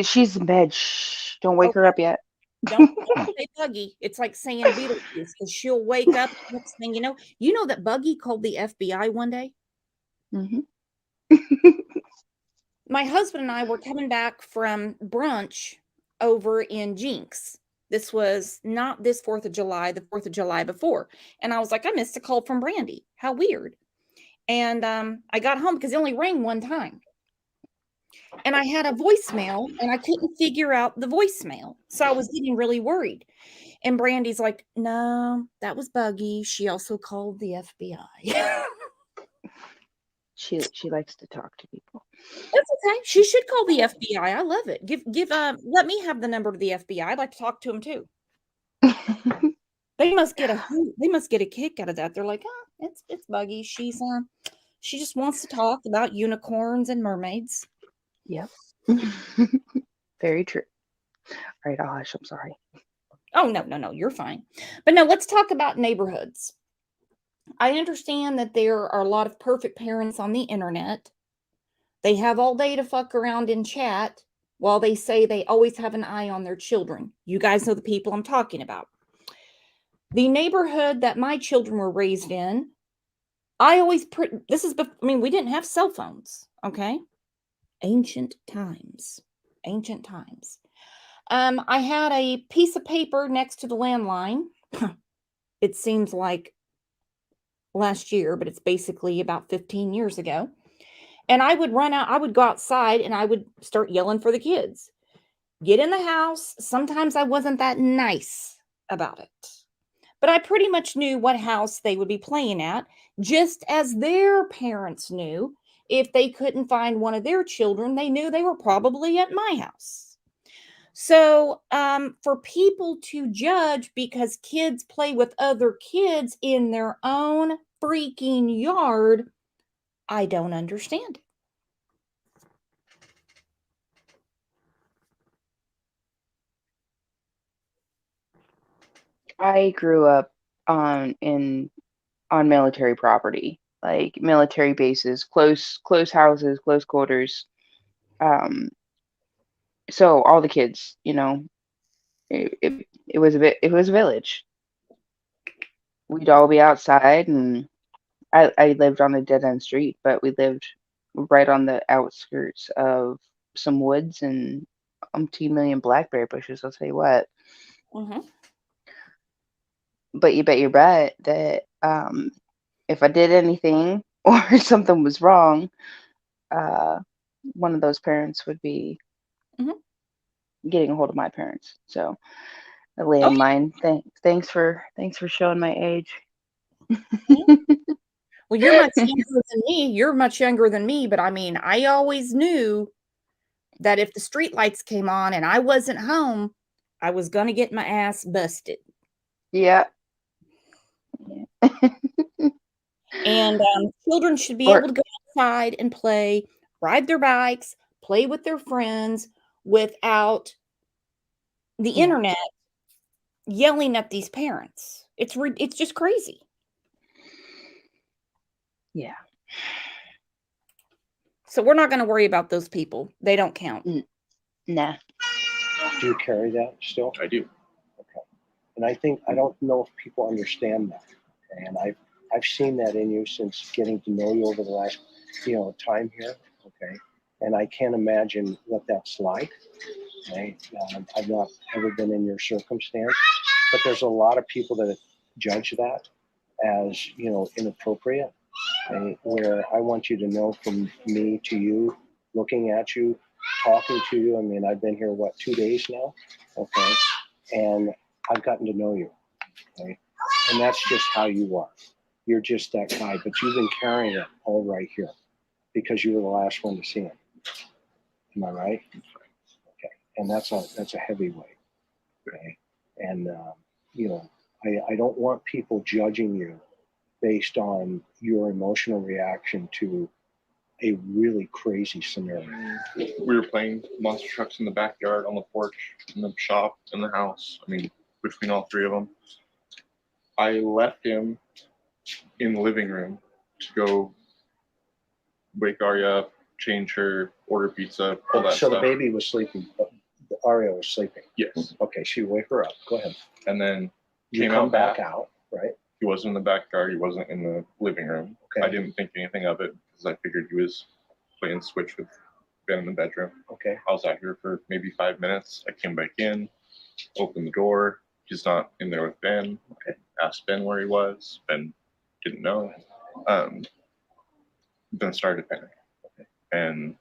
she's in bed. Shh, don't wake her up yet. Don't say Buggy. It's like saying Beetlejuice, because she'll wake up. Next thing you know that Buggy called the FBI one day. Mm-hmm. My husband and I were coming back from brunch over in Jinx. This was not this 4th of July, the 4th of July before. And I was like, I missed a call from Brandy. How weird. And I got home because it only rang one time. And I had a voicemail and I couldn't figure out the voicemail. So I was getting really worried. And Brandy's like, no, that was Buggy. She also called the FBI. She likes to talk to people. That's okay. She should call the FBI. I love it. Let me have the number to the FBI. I'd like to talk to them too. They must get a kick out of that. They're like, oh, it's Buggy. She just wants to talk about unicorns and mermaids. Yep. Very true. All right, Ash, I'm sorry. Oh, no, you're fine. But no, let's talk about neighborhoods. I understand that there are a lot of perfect parents on the internet. They have all day to fuck around in chat while they say they always have an eye on their children. You guys know the people I'm talking about. The neighborhood that my children were raised in, we didn't have cell phones, okay? Ancient times. I had a piece of paper next to the landline. It seems like last year, but it's basically about 15 years ago. And I would go outside and I would start yelling for the kids. Get in the house. Sometimes I wasn't that nice about it. But I pretty much knew what house they would be playing at, just as their parents knew. If they couldn't find one of their children, they knew they were probably at my house. So for people to judge because kids play with other kids in their own freaking yard, I don't understand it. I grew up on military property, like military bases, close houses, close quarters. So all the kids, it was it was a village. We'd all be outside, and I lived on a dead end street, but we lived right on the outskirts of some woods and 2 million blackberry bushes. I'll tell you what. Mm-hmm. But you bet your butt that if I did anything or something was wrong, one of those parents would be getting a hold of my parents. So a landline. Thanks for showing my age. Well, you're much younger than me. You're much younger than me, but I mean, I always knew that if the street lights came on and I wasn't home, I was going to get my ass busted. Yeah. And children should be able to go outside and play, ride their bikes, play with their friends without the internet yelling at these parents. It's just crazy. Yeah. So we're not going to worry about those people. They don't count. Nah. Do you carry that still? I do. Okay. And I don't know if people understand that. And I've seen that in you since getting to know you over the last, time here. Okay. And I can't imagine what that's like. Okay. I've not ever been in your circumstance, but there's a lot of people that judge that as, inappropriate. Okay? Where I want you to know, from me to you, looking at you, talking to you. I mean, I've been here, 2 days now? Okay. And I've gotten to know you. Okay. And that's just how you are. You're just that guy, but you've been carrying it all right here because you were the last one to see him. Am I right? Okay. And that's a heavy weight. Okay. And, I don't want people judging you based on your emotional reaction to a really crazy scenario. We were playing monster trucks in the backyard, on the porch, in the shop, in the house. I mean, between all three of them. I left him in the living room to go wake Arya up, change her, order pizza, all that So stuff. the baby was sleeping. Aria was sleeping. Yes. Okay, she wake her up. Go ahead. And then You came come out back out, right? He wasn't in the backyard. He wasn't in the living room. Okay. I didn't think anything of it because I figured he was playing Switch with Ben in the bedroom. Okay. I was out here for maybe 5 minutes. I came back in, opened the door. He's not in there with Ben. I asked Ben where he was. Ben didn't know. Then started to panic. Okay. And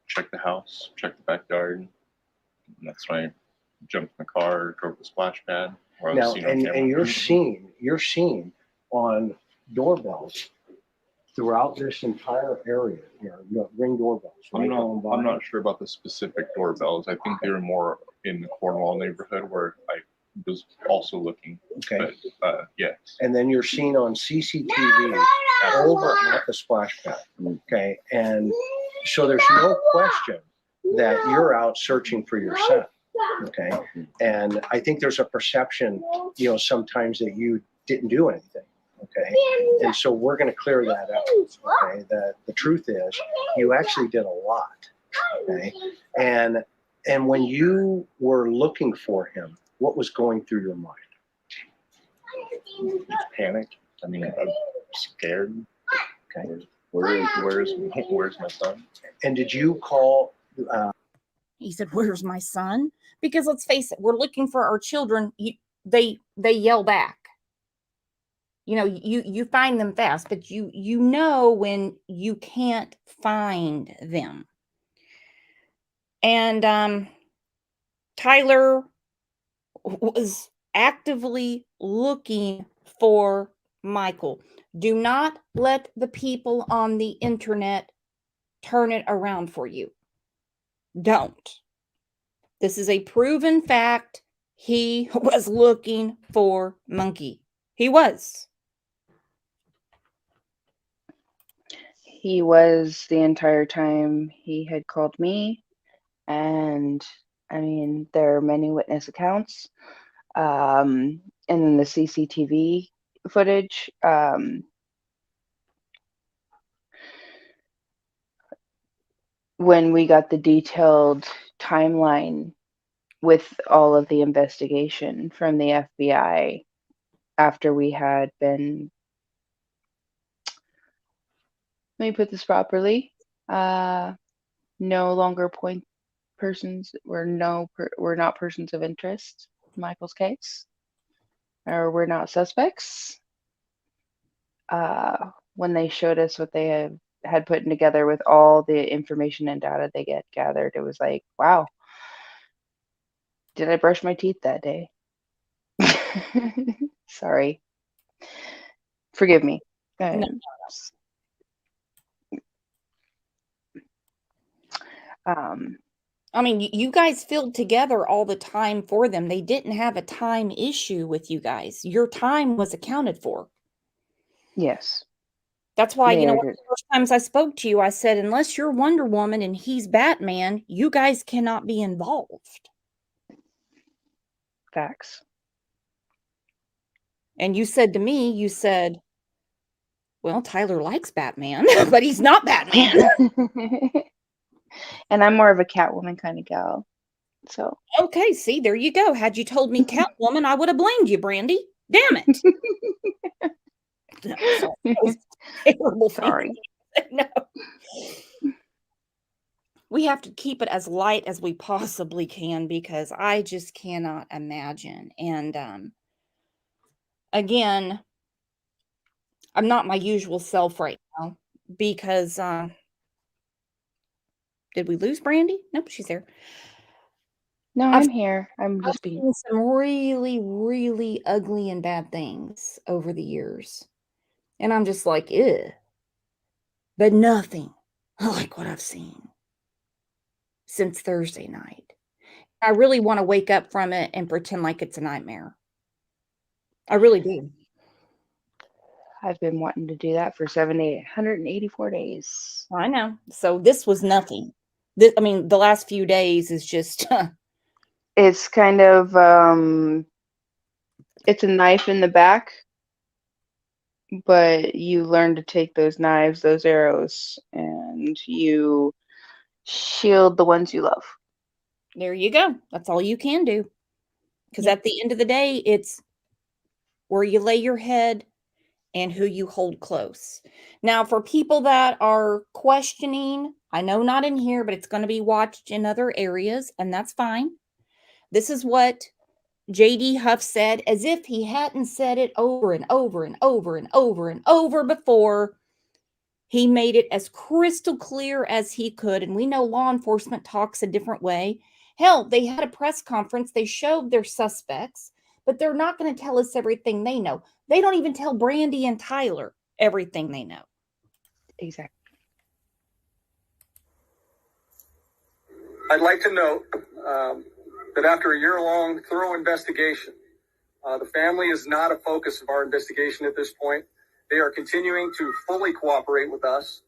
checked the house, checked the backyard. And that's when I jumped in the car, drove the splash pad. Where I was Now, seen on camera. and you're seen on doorbells throughout this entire area here. Ring doorbells. Right? I'm not sure about the specific doorbells. I think they were more in the Cornwall neighborhood where I was also looking. Okay. But yeah. And then you're seen on CCTV over at the splash pad. Okay. And so there's no question that you're out searching for your son. Okay. And I think there's a perception, sometimes that you didn't do anything. Okay. And so we're going to clear that up. Okay. The truth is you actually did a lot. Okay. And when you were looking for him, what was going through your mind? Panic. I mean, I'm scared. Okay. Where's my son? And did you call? He said, "Where's my son?" Because let's face it, we're looking for our children. They yell back. You find them fast, but you know when you can't find them. And Tyler was actively looking for Michael. Do not let the people on the internet turn it around for you. Don't. This is a proven fact. He was looking for Monkey. He was. He was the entire time. He had called me, and I mean, there are many witness accounts, and then the CCTV footage. When we got the detailed timeline with all of the investigation from the FBI after we had been, let me put this properly, no longer persons, we're not persons of interest in Michael's case, or we're not suspects. When they showed us what they had put together with all the information and data they get gathered, it was like, wow, did I brush my teeth that day? Sorry. Forgive me. No. I mean, you guys filled together all the time for them. They didn't have a time issue with you guys. Your time was accounted for. Yes. That's why, one of the first times I spoke to you, I said, unless you're Wonder Woman and he's Batman, you guys cannot be involved. Facts. And you said to me, well, Tyler likes Batman, but he's not Batman. And I'm more of a Catwoman kind of gal. So. Okay, see, there you go. Had you told me Catwoman, I would have blamed you, Brandy. Damn it. No, sorry. That was a terrible thing. Sorry. No. We have to keep it as light as we possibly can because I just cannot imagine. And again, I'm not my usual self right now because did we lose Brandy? Nope, she's there. No, I've I'm here. I'm I've just being. seen some really, really ugly and bad things over the years. And I'm just like, ew. But nothing like what I've seen since Thursday night. I really want to wake up from it and pretend like it's a nightmare. I really do. I've been wanting to do that for 184 days. I know. So this was nothing. This, I mean, the last few days is just It's kind of it's a knife in the back, but you learn to take those knives, those arrows, and you shield the ones you love. there you go. That's all you can do. Because Yep. at the end of the day, it's where you lay your head and who you hold close. Now, for people that are questioning, I know not in here, but it's going to be watched in other areas, and that's fine. This is what J.D. Huff said, as if he hadn't said it over and over and over and over and over before. He made it as crystal clear as he could, and we know law enforcement talks a different way. Hell, they had a press conference. They showed their suspects, but they're not going to tell us everything they know. They don't even tell Brandy and Tyler everything they know. Exactly. I'd like to note that after a year-long thorough investigation, the family is not a focus of our investigation at this point. They are continuing to fully cooperate with us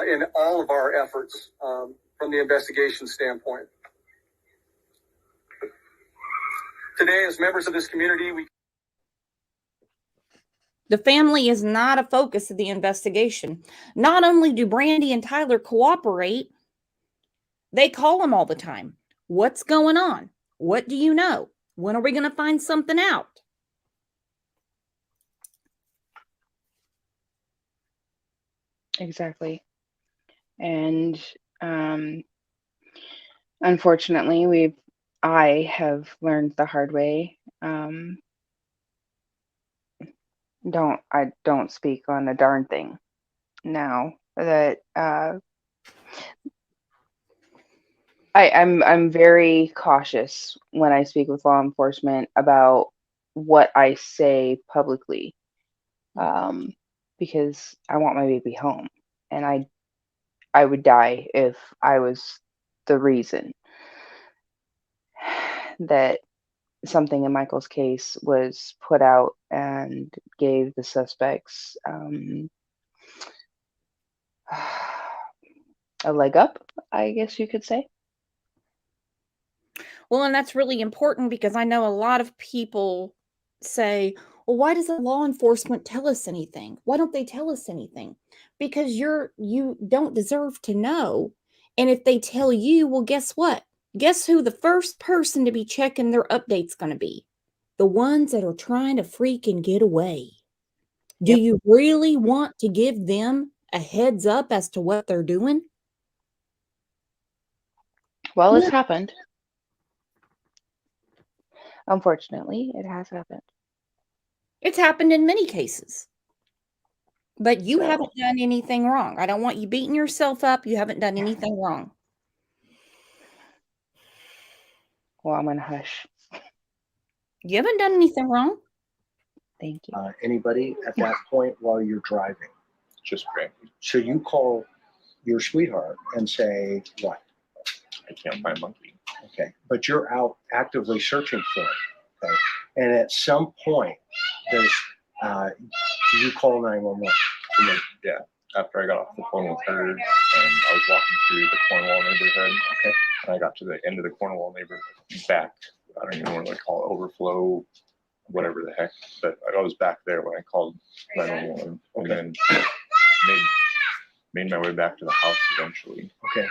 in all of our efforts from the investigation standpoint. Today, as members of this community, The family is not a focus of the investigation. Not only do Brandy and Tyler cooperate, they call them all the time. What's going on? What do you know? When are we going to find something out? Exactly. And unfortunately, I have learned the hard way. I don't speak on a darn thing now that I'm very cautious when I speak with law enforcement about what I say publicly, because I want my baby home, and I would die if I was the reason that something in Michael's case was put out and gave the suspects a leg up, I guess you could say. Well, and that's really important because I know a lot of people say, well, why doesn't law enforcement tell us anything? Why don't they tell us anything? Because you don't deserve to know. And if they tell you, well, guess what? Guess who the first person to be checking their updates going to be? The ones that are trying to freaking get away. Do you really want to give them a heads up as to what they're doing? Well, it's happened. Unfortunately, it has happened. It's happened in many cases. But you haven't done anything wrong. I don't want you beating yourself up. You haven't done anything wrong. Well, I'm going to hush. You haven't done anything wrong. Thank you. Anybody at that point while you're driving? Just Brandy. So you call your sweetheart and say what? I can't find Monkey. Okay, but you're out actively searching for it. Okay, and at some point, do you call 911? Yeah. After I got off the phone with her, and I was walking through the Cornwall neighborhood. Okay. And I got to the end of the Cornwall neighborhood, back. I don't even know what they call it, overflow, whatever the heck. But I was back there when I called 911, and then made my way back to the house eventually. Okay.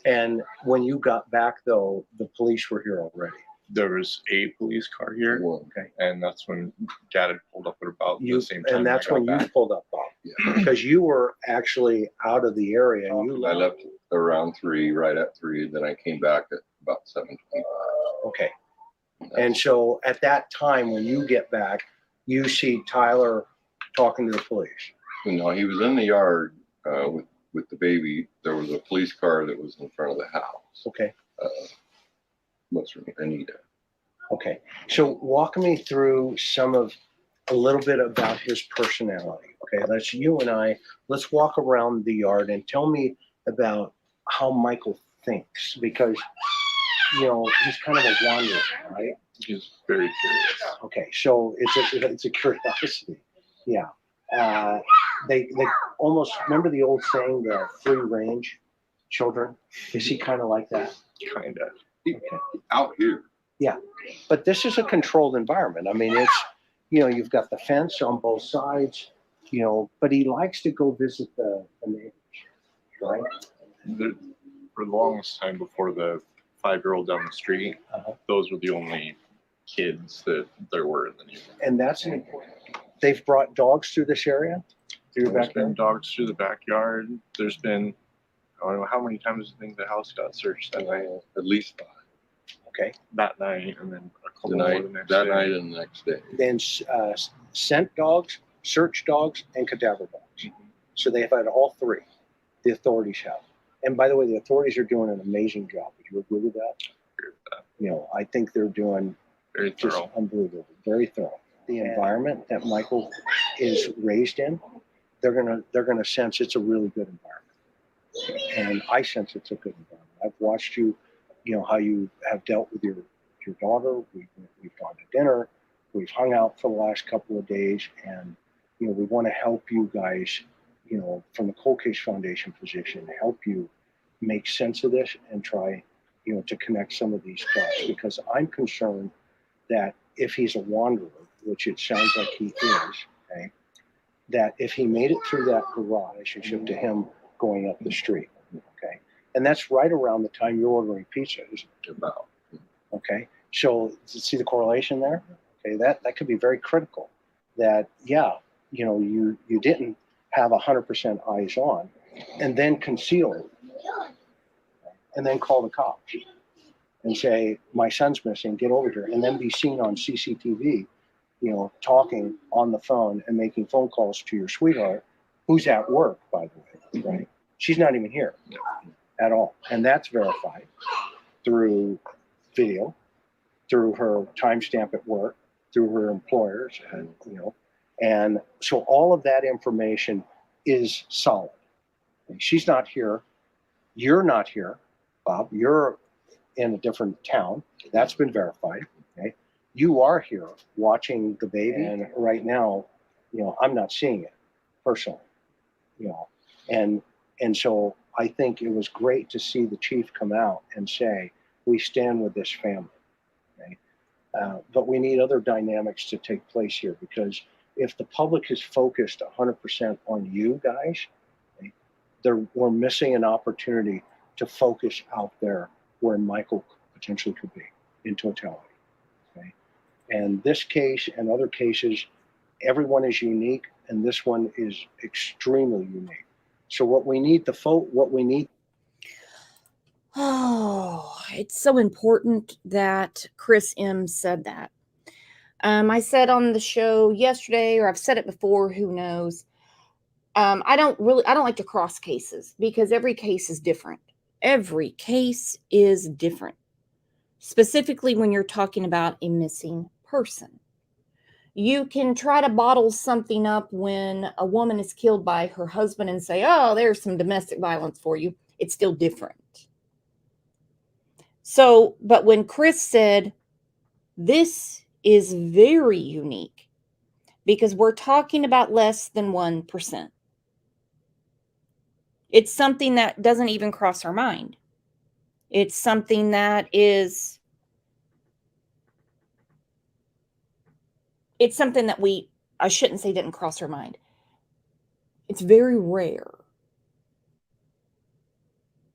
And when you got back, though, the police were here already. There was a police car here, Okay. and that's when Dad had pulled up at about the same time. And that's I got when you back. pulled up, Bob. Because you were actually out of the area. And you I left around 3, right at 3. Then I came back at about 7:25. Okay. And so at that time, when you get back, you see Tyler talking to the police. No, he was in the yard with the baby. There was a police car that was in front of the house. Okay. What's her name? Anita. Okay. So walk me through a little bit about his personality. Okay. Let's walk around the yard and tell me about how Michael thinks, because, he's kind of a wanderer, right? He's very curious. Okay. So it's a curiosity. Yeah. They almost, remember the old saying, the free range children? Is he kind of like that? Kind of. Okay. Out here. Yeah, but this is a controlled environment. I mean, it's, you've got the fence on both sides, but he likes to go visit the neighbors, right? For the longest time before the 5-year-old down the street, those were the only kids that there were in the neighborhood. And that's an important. They've brought dogs through this area? There's been dogs through the backyard. There's been, I don't know how many times I think the house got searched that night. At least 5. Okay. That night, and then a couple more the next that day. night and the next day. Then scent dogs, search dogs, and cadaver dogs. So they have had all 3. The authorities have. And by the way, the authorities are doing an amazing job. Would you agree with that? Agree with that. I think they're doing Very just thorough. unbelievable, very thorough. The environment that Michael is raised in, they're gonna sense it's a really good environment, and I sense it's a good environment. I've watched you, how you have dealt with your daughter. We've gone to dinner, we've hung out for the last couple of days, and we want to help you guys, from the Cold Case Foundation position, help you make sense of this and try, to connect some of these dots, because I'm concerned that if he's a wanderer, which it sounds like he is, okay, that if he made it through that garage, you should to him going up the street, okay? And that's right around the time you're ordering pizza, isn't it? About. Okay, so see the correlation there? Okay, that could be very critical. That, you didn't have 100% eyes on, and then conceal it, and then call the cops and say, my son's missing, get over here, and then be seen on CCTV, talking on the phone and making phone calls to your sweetheart, who's at work, by the way, right? She's not even here at all. And that's verified through video, through her timestamp at work, through her employers, and, and so all of that information is solid. She's not here. You're not here, Bob. You're in a different town. That's been verified. Okay. You are here watching the baby, and right now, I'm not seeing it personally, and so I think it was great to see the chief come out and say, we stand with this family. Okay. But we need other dynamics to take place here, because if the public is focused 100% on you guys, okay, we're missing an opportunity to focus out there where Michael potentially could be in totality. Okay? And this case and other cases, everyone is unique, and this one is extremely unique. So what we need Oh, it's so important that Chris M said that. I said on the show yesterday, or I've said it before, who knows. I don't like to cross cases, because every case is different. Every case is different. Specifically when you're talking about a missing person. You can try to bottle something up when a woman is killed by her husband and say, oh, there's some domestic violence for you. It's still different. So, but when Chris said, this is very unique, because we're talking about less than 1%. It's something that doesn't even cross our mind. It's something that is, it's something that I shouldn't say didn't cross our mind. It's very rare.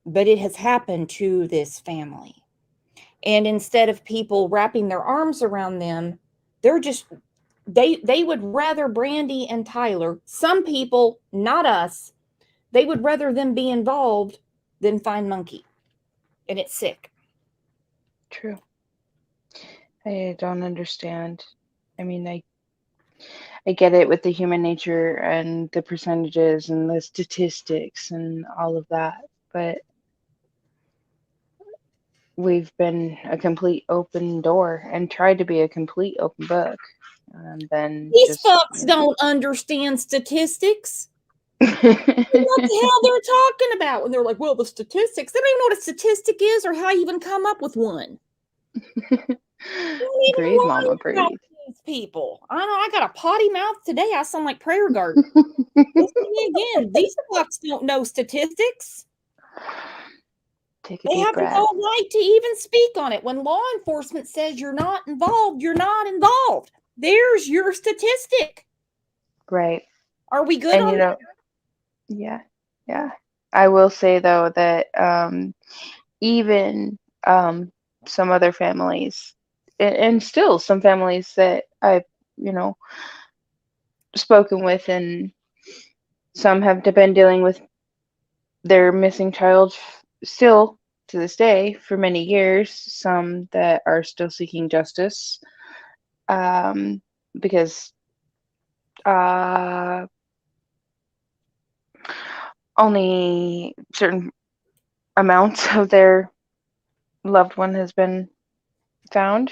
But it has happened to this family. And instead of people wrapping their arms around them, they're just they would rather Brandy and Tyler, some people, not us, they would rather them be involved than find Monkey. And it's sick. True. I don't understand. I mean, I get it with the human nature and the percentages and the statistics and all of that, but we've been a complete open door and tried to be a complete open book, and then These just fucks don't understand statistics. What the hell they're talking about when they're like, well, the statistics. They don't even know what a statistic is or how you even come up with one. Breathe, mama, breathe. These people. I know I got a potty mouth today. I sound like Prayer Garden. Listen to me again. These fucks don't know statistics. Take a They deep have breath. no right to even speak on it. When law enforcement says you're not involved, you're not involved. There's your statistic. Right. Are we good And on you know, yeah. I will say though that even some other families, and still some families that I've, spoken with, and some have been dealing with their missing child still to this day for many years, some that are still seeking justice, because only certain amounts of their loved one has been found.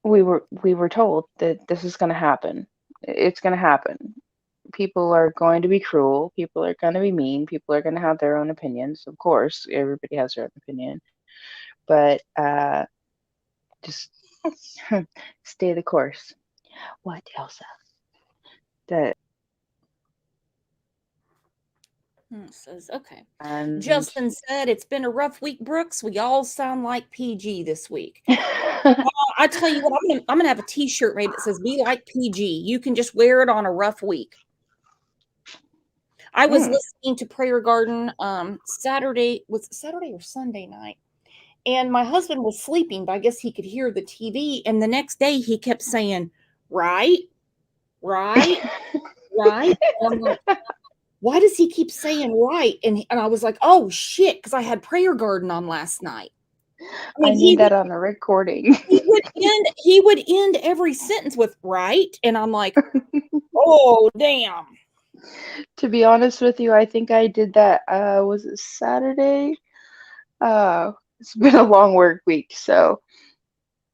We were told that this is going to happen. It's going to happen. People are going to be cruel. People are going to be mean. People are going to have their own opinions. Of course, everybody has their own opinion. But just stay the course. What, Elsa? That says, okay. and Justin said, it's been a rough week, Brooks. We all sound like PG this week. I tell you what, I'm gonna have a t-shirt made that says "Be like PG." You can just wear it on a rough week. I was listening to Prayer Garden Saturday or Sunday night, and my husband was sleeping, but I guess he could hear the TV. And the next day he kept saying, right, right, right. And I'm like, why does he keep saying right? And I was like, oh shit, because I had Prayer Garden on last night. I mean, need that on a recording. He would end every sentence with right, and I'm like, oh damn. To be honest with you, I think I did that. Was it Saturday? It's been a long work week, so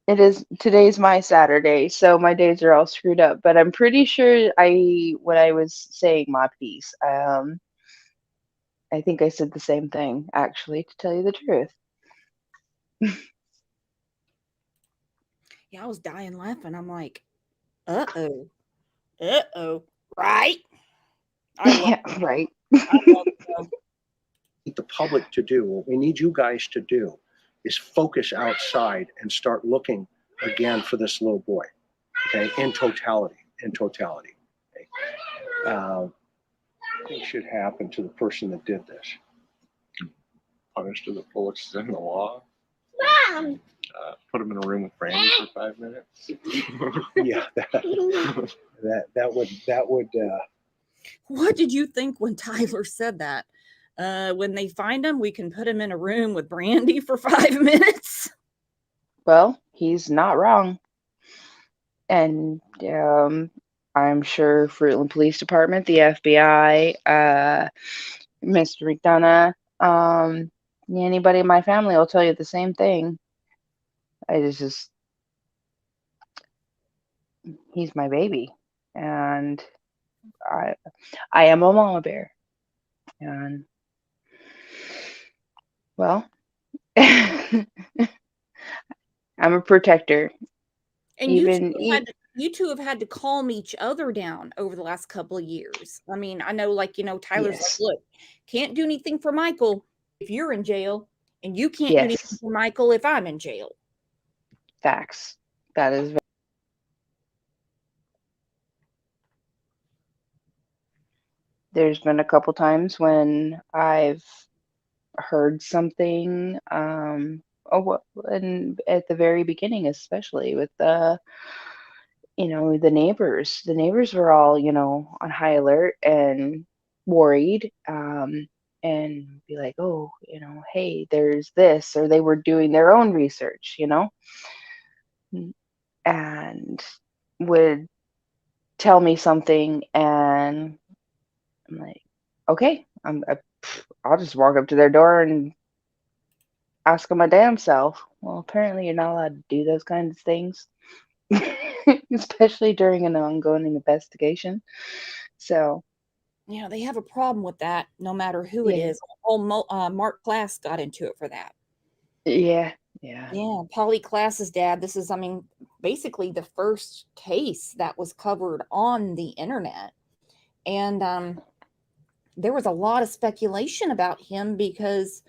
it is. Today's my Saturday, so my days are all screwed up. But I'm pretty sure when I was saying my piece, I think I said the same thing, actually, to tell you the truth. Yeah, I was dying laughing. I'm like, uh-oh, right? Yeah, right. The public to do, what we need you guys to do is focus outside and start looking again for this little boy, okay, in totality. Okay? What should happen to the person that did this? Punished to the full extent of the law. Mom! Put him in a room with Brandy for 5 minutes. Yeah, that would. What did you think when Tyler said that? When they find him, we can put him in a room with Brandy for 5 minutes. Well, he's not wrong. And I'm sure Fruitland Police Department, the FBI, Mr. McDonough, anybody in my family will tell you the same thing. He's my baby, and I am a mama bear, and well, I'm a protector. And you two have had to calm each other down over the last couple of years. I mean, I know, like, Tyler's like, look, can't do anything for Michael if you're in jail, and you can't do anything for Michael if I'm in jail. Facts. That is. There's been a couple times when I've heard something. And at the very beginning, especially with the the neighbors were all on high alert and worried, and be like, oh, hey, there's this, or they were doing their own research, and would tell me something, and I'm like, okay, I'll just walk up to their door and ask them my damn self. Well, apparently you're not allowed to do those kinds of things, especially during an ongoing investigation. So, Yeah, they have a problem with that no matter who it yeah, is. Mark Class got into it for that. yeah. Yeah, Polly Class's dad. This is, I mean, basically the first case that was covered on the internet. And there was a lot of speculation about him because,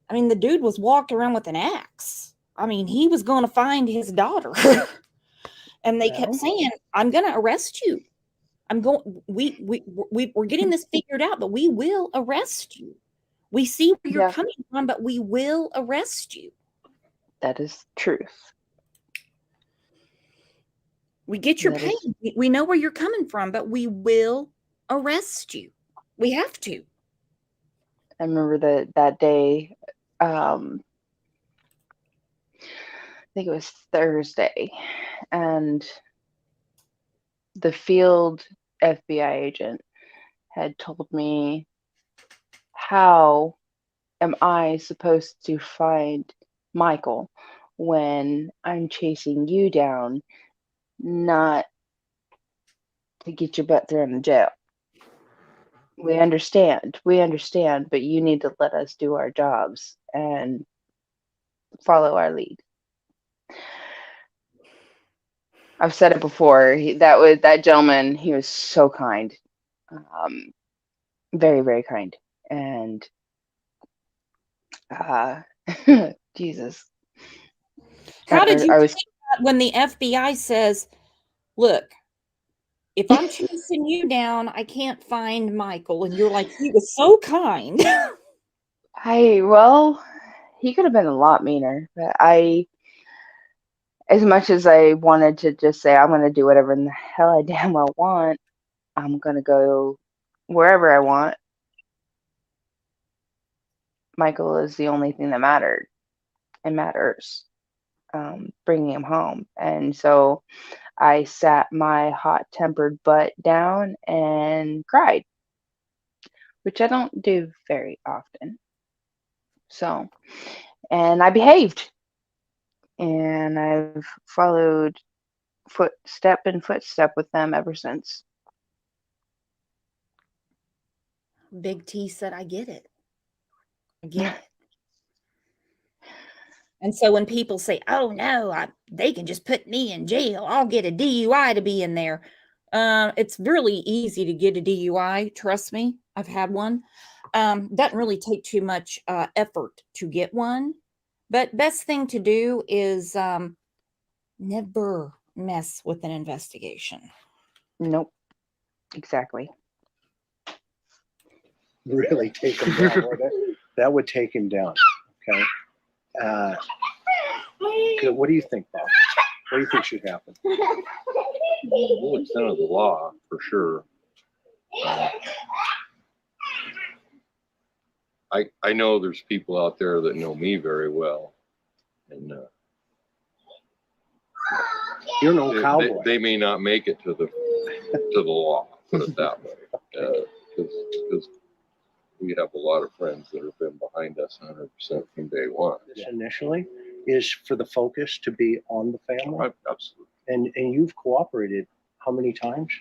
I mean, the dude was walking around with an axe. I mean, he was going to find his daughter. And they kept Well, saying, I'm going to arrest you. We're getting this figured out, but we will arrest you. We see where you're yeah, coming from, but we will arrest you. that is truth. We get your That pain. is, We know where you're coming from, but we will arrest you. We have to. I remember that day. I think it was Thursday, and the field FBI agent had told me, how am I supposed to find Michael when I'm chasing you down, not to get your butt thrown in jail? We understand, but you need to let us do our jobs and follow our lead. I've said it before. That gentleman. He was so kind, very, very kind, and Jesus. How did you I was take that when the FBI says, look, if I'm chasing you down, I can't find Michael? And you're like, he was so kind. well, he could have been a lot meaner, but as much as I wanted to just say, I'm going to do whatever in the hell I damn well want, I'm going to go wherever I want, Michael is the only thing that mattered and matters, bringing him home. And so I sat my hot-tempered butt down and cried, which I don't do very often. So, and I behaved, and I've followed footstep with them ever since. Big T said, I get it. I get it. And so when people say, oh, no, they can just put me in jail, I'll get a DUI to be in there. It's really easy to get a DUI. Trust me, I've had one. Doesn't really take too much effort to get one. But best thing to do is never mess with an investigation. Nope. Exactly. Really take him down, would it? That would take him down. Okay. What do you think, Bob? What do you think should happen? Full extent of the law, for sure. I know there's people out there that know me very well, and You're no cowboy. they may not make it to the law. Put it that way, because we have a lot of friends that have been behind us 100% from day one. This initially is for the focus to be on the family. Absolutely. And you've cooperated how many times?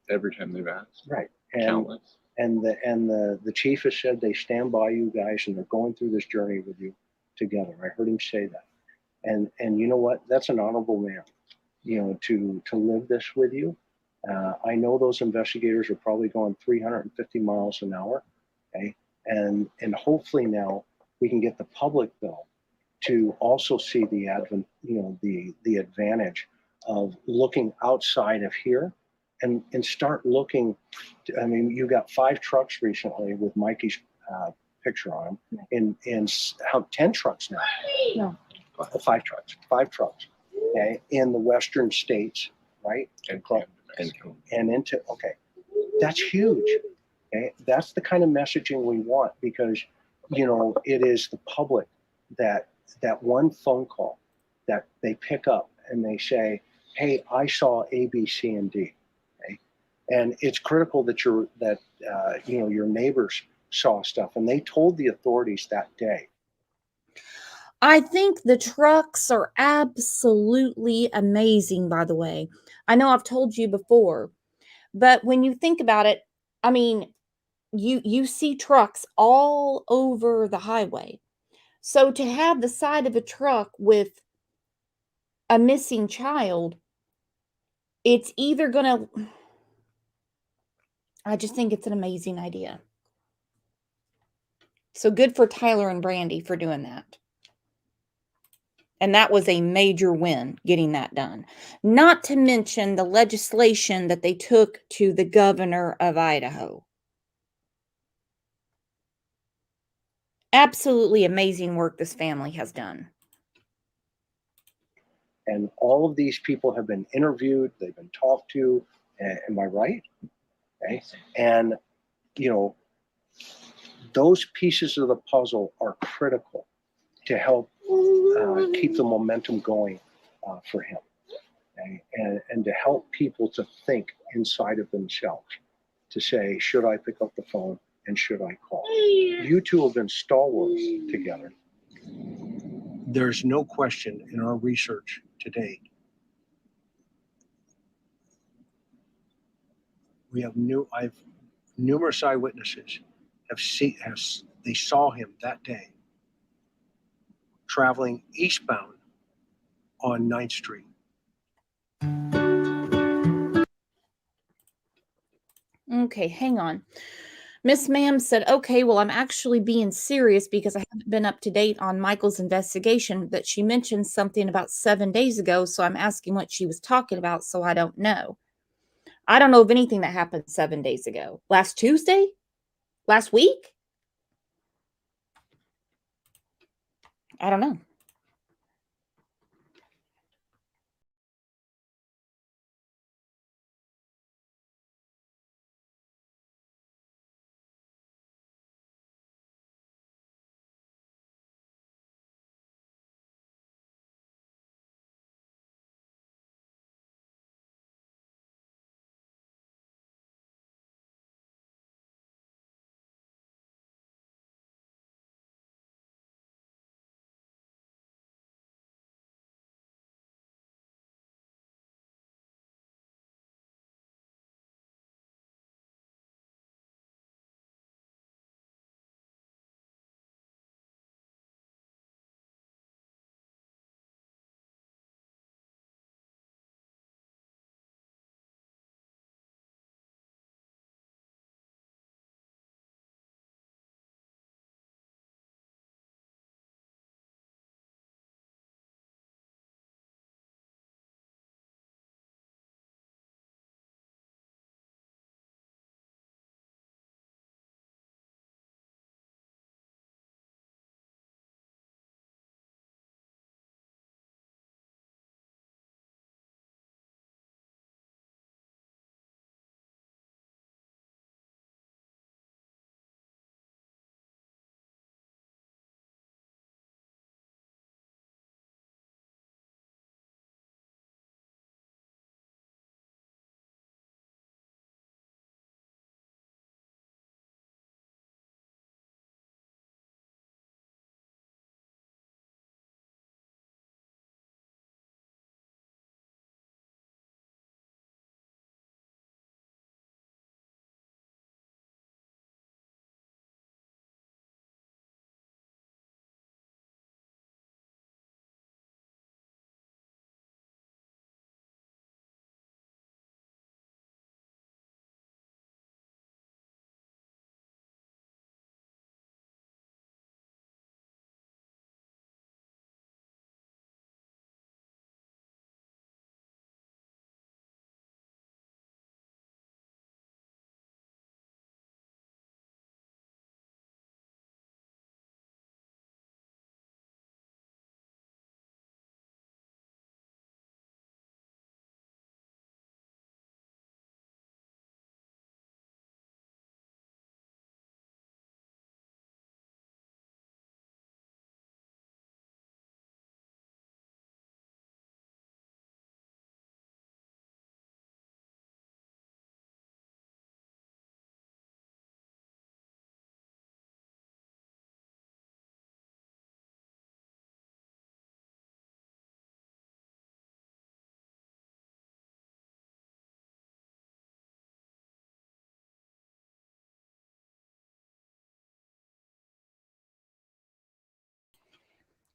Every time they've asked. Right. And Countless. and the chief has said they stand by you guys and they're going through this journey with you together. I heard him say that. And you know what? That's an honorable man, to live this with you. I know those investigators are probably going 350 miles an hour. Okay. And hopefully now we can get the public though to also see the advantage of looking outside of here and start looking. I mean, you got 5 trucks recently with Mikey's picture on them in how 10 trucks now. No. 5 trucks. 5 trucks. Okay, in the western states, right? And into that's huge. Okay, that's the kind of messaging we want, because it is the public that one phone call that they pick up and they say, hey, I saw A, B, C, and D. Okay? And it's critical that your neighbors saw stuff and they told the authorities that day. I think the trucks are absolutely amazing, by the way. I know I've told you before, but when you think about it, I mean, you see trucks all over the highway. So to have the side of a truck with a missing child, it's either going to I just think it's an amazing idea. So good for Tyler and Brandy for doing that. And that was a major win, getting that done. Not to mention the legislation that they took to the governor of Idaho. Absolutely amazing work this family has done. And all of these people have been interviewed, they've been talked to. Am I right? Okay. And, those pieces of the puzzle are critical to help keep the momentum going for him. Okay? And to help people to think inside of themselves, to say, should I pick up the phone and should I call? You two have been stalwarts together. There's no question in our research to date. We have numerous eyewitnesses they saw him that day traveling eastbound on 9th Street. Okay, hang on. Miss Ma'am said, okay, well, I'm actually being serious because I haven't been up to date on Michael's investigation, but she mentioned something about 7 days ago, so I'm asking what she was talking about, so I don't know. I don't know of anything that happened 7 days ago. Last Tuesday? Last week? I don't know.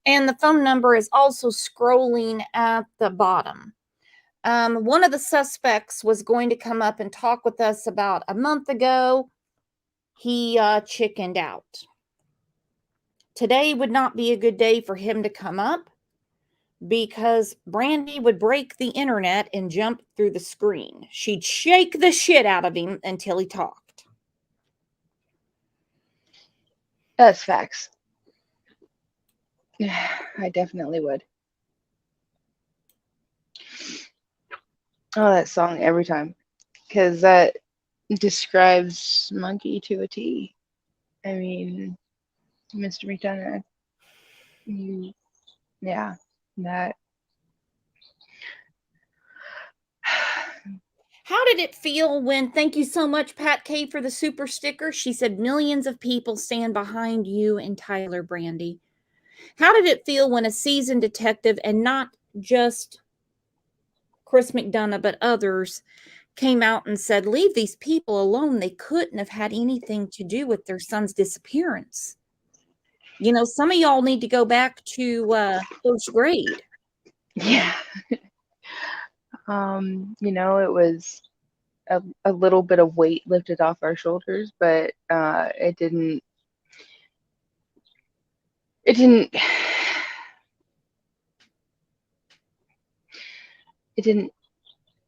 And the phone number is also scrolling at the bottom. One of the suspects was going to come up and talk with us about a month ago. He chickened out. Today would not be a good day for him to come up because Brandy would break the internet and jump through the screen. She'd shake the shit out of him until he talked. That's facts. I definitely would. Oh, that song every time. Because that describes Monkey to a T. I mean, Mr. McDonough, yeah, that. How did it feel when, thank you so much, Pat K, for the super sticker. She said, millions of people stand behind you and Tyler, Brandy. How did it feel when a seasoned detective, and not just Chris McDonough, but others, came out and said, leave these people alone. They couldn't have had anything to do with their son's disappearance. You know, some of y'all need to go back to first grade. Yeah. You know, it was a little bit of weight lifted off our shoulders, but it didn't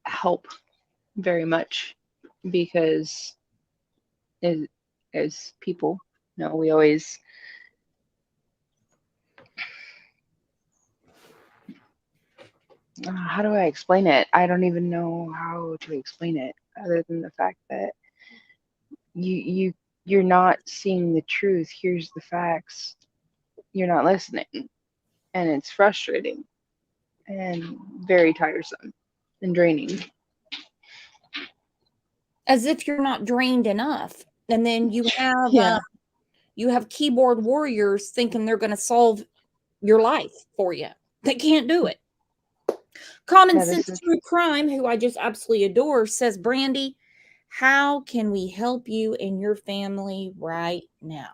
help very much, because as people, you know, we always how do I explain it? I don't even know how to explain it, other than the fact that you're not seeing the truth. Here's the facts. You're not listening, and it's frustrating and very tiresome and draining. As if you're not drained enough. And then you have you have keyboard warriors thinking they're going to solve your life for you. They can't do it. Common Sense True Crime, who I just absolutely adore, says, Brandy, how can we help you and your family right now?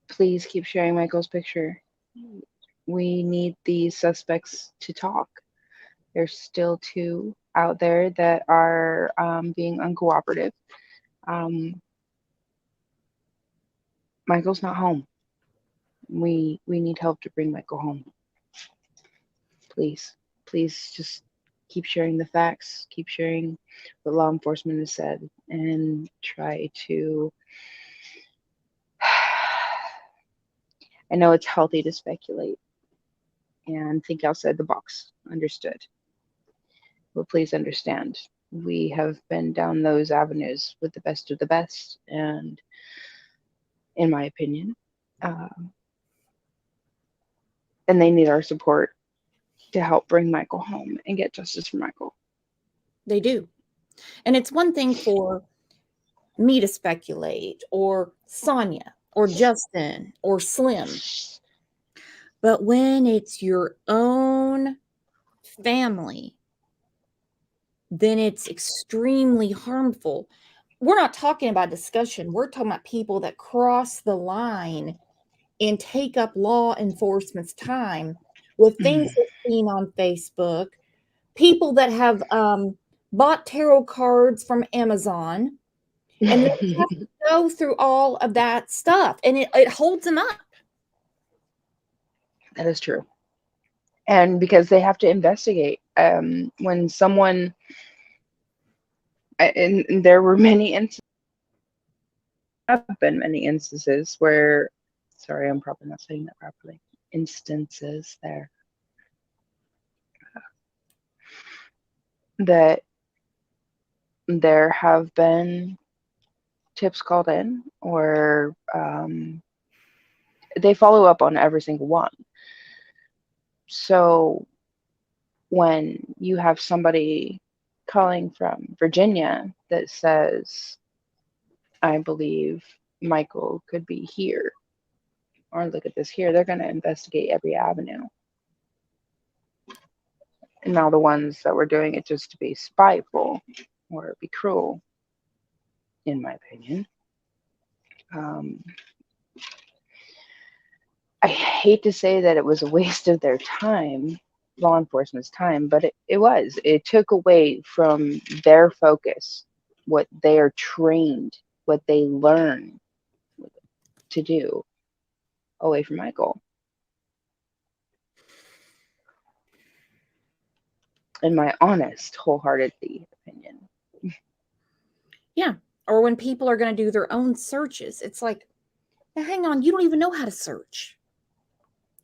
Please keep sharing Michael's picture. We need these suspects to talk. There's still 2 out there that are being uncooperative. Michael's not home. We need help to bring Michael home. Please just keep sharing the facts, keep sharing what law enforcement has said, and try to. I know it's healthy to speculate and think outside the box. Understood. But please understand, we have been down those avenues with the best of the best, and in my opinion, and they need our support to help bring Michael home and get justice for Michael. They do. And it's one thing for me to speculate, or Sonia, or Justin, or Slim. But when it's your own family, then it's extremely harmful. We're not talking about discussion. We're talking about people that cross the line and take up law enforcement's time with things they've seen on Facebook, people that have bought tarot cards from Amazon, and they have to go through all of that stuff, and it holds them up. That is true. And because they have to investigate. When someone, and there were many instances, have been many instances where, sorry, I'm probably not saying that properly, instances there, that there have been tips called in, or they follow up on every single one. So when you have somebody calling from Virginia that says, I believe Michael could be here, or look at this here, they're going to investigate every avenue. And now the ones that were doing it just to be spiteful or be cruel, in my opinion, I hate to say that it was a waste of their time, law enforcement's time, but it was. It took away from their focus, what they are trained, what they learn to do, away from Michael. In my honest, wholeheartedly opinion. Yeah. Or when people are going to do their own searches, it's like, now hang on, you don't even know how to search.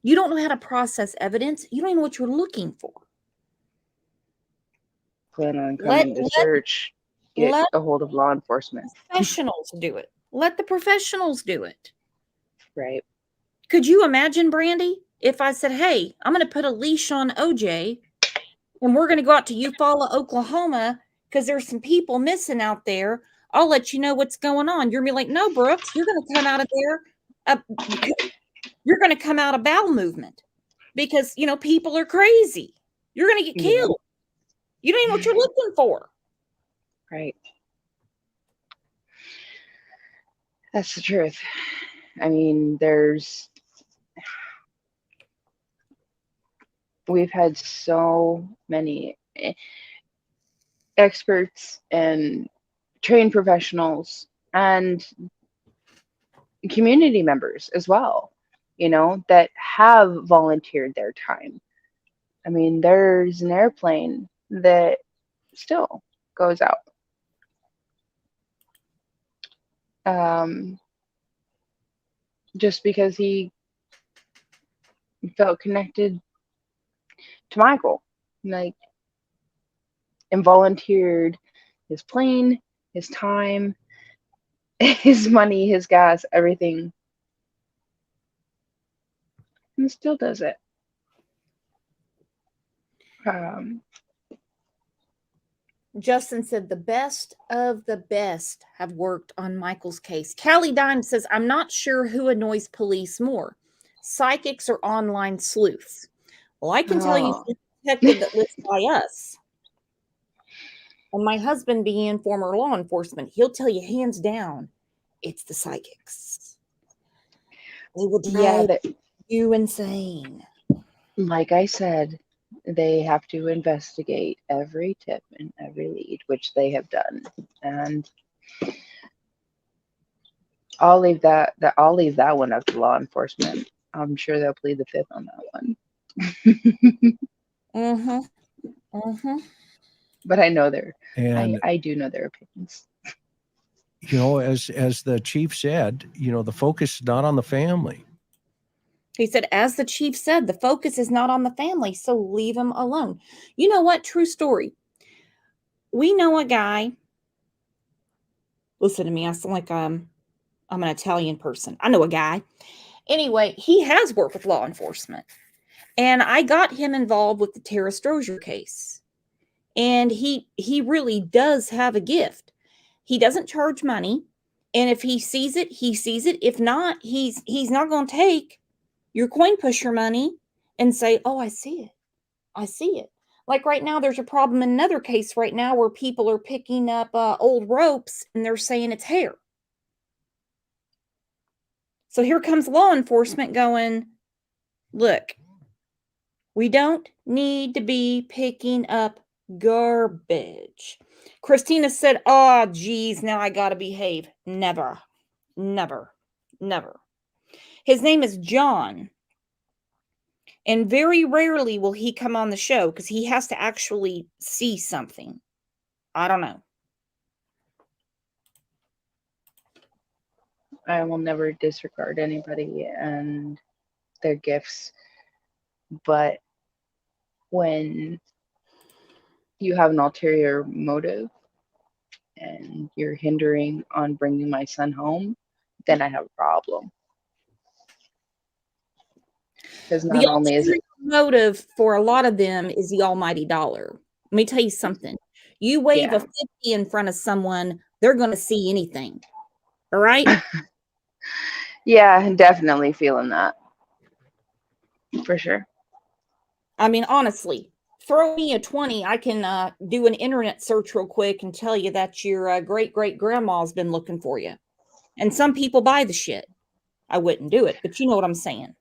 You don't know how to process evidence. You don't even know what you're looking for. Plan on coming to search, get a hold of law enforcement. Professionals do it. Let the professionals do it. Right. Could you imagine, Brandy, if I said, hey, I'm going to put a leash on OJ and we're going to go out to Eufaula, Oklahoma, because there's some people missing out there. I'll let you know what's going on. You're going to be like, no, Brooks, you're going to come out of there. You're going to come out of bowel movement because, you know, people are crazy. You're going to get killed. You don't even know what you're looking for. Right. That's the truth. I mean, we've had so many experts and trained professionals and community members as well, you know, that have volunteered their time. I mean, there's an airplane that still goes out. Just because he felt connected to Michael, like, and volunteered his plane, his time, his money, his gas, everything, and still does it. Justin said the best of the best have worked on Michael's case. Callie Dime says, I'm not sure who annoys police more, psychics or online sleuths. Well, I can tell you, the detective that lives by us, and my husband being former law enforcement, he'll tell you hands down, it's the psychics. They will drive you insane. Like I said, they have to investigate every tip and every lead, which they have done, and I'll leave that one up to law enforcement. I'm sure they'll plead the fifth on that one. But I know I do know their opinions. You know, as the chief said, you know, the focus is not on the family. He said, as the chief said, the focus is not on the family, so leave him alone. You know what? True story. We know a guy. Listen to me. I sound like I'm an Italian person. I know a guy. Anyway, he has worked with law enforcement. And I got him involved with the Tara Strozier case. And he really does have a gift. He doesn't charge money. And if he sees it, he sees it. If not, he's not going to take your coin pusher money and say, oh, I see it. I see it. Like right now, there's a problem in another case right now where people are picking up old ropes and they're saying it's hair. So here comes law enforcement going, look, we don't need to be picking up garbage. Christina said, oh, geez, now I got to behave. Never, never, never. His name is John. And very rarely will he come on the show because he has to actually see something. I don't know. I will never disregard anybody and their gifts. But when you have an ulterior motive and you're hindering on bringing my son home, then I have a problem. Because not only is it motive for a lot of them is the almighty dollar. Let me tell you something. You wave a 50 in front of someone, they're going to see anything. All right? Yeah, definitely feeling that. For sure. I mean, honestly, throw me a 20. I can do an internet search real quick and tell you that your great-great-grandma's been looking for you. And some people buy the shit. I wouldn't do it, but you know what I'm saying.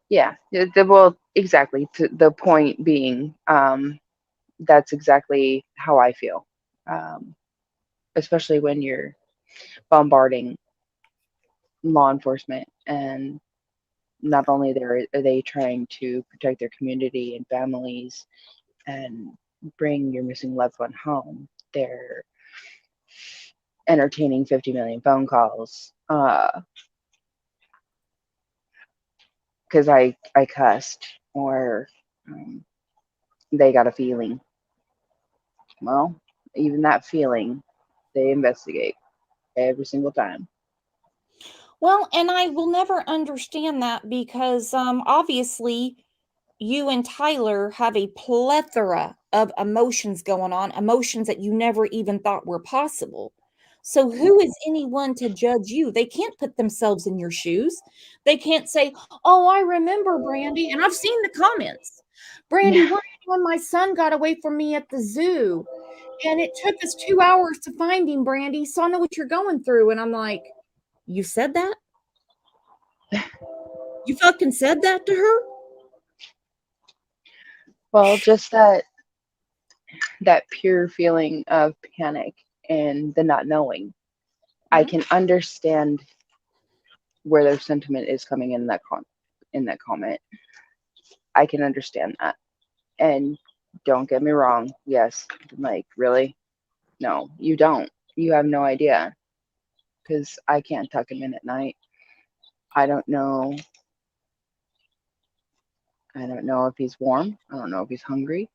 Yeah. Well, exactly. The point being, that's exactly how I feel. Especially when you're bombarding law enforcement, and not only are they trying to protect their community and families and bring your missing loved one home, they're entertaining 50 million phone calls. Because I cussed, or they got a feeling. Well, even that feeling, they investigate every single time. Well, and I will never understand that because obviously you and Tyler have a plethora of emotions going on, emotions that you never even thought were possible. So who is anyone to judge you? They can't put themselves in your shoes. They can't say, "Oh, I remember Brandy," and I've seen the comments. Brandy, Yeah. one time my son got away from me at the zoo, and it took us 2 hours to find him, Brandy. So I know what you're going through. And I'm like, "You said that? You fucking said that to her?" Well, just that pure feeling of panic and the not knowing. I can understand where their sentiment is coming in that comment. I can understand that. And don't get me wrong. Yes, like, really? No, you don't. You have no idea, because I can't tuck him in at night. I don't know. I don't know if he's warm. I don't know if he's hungry.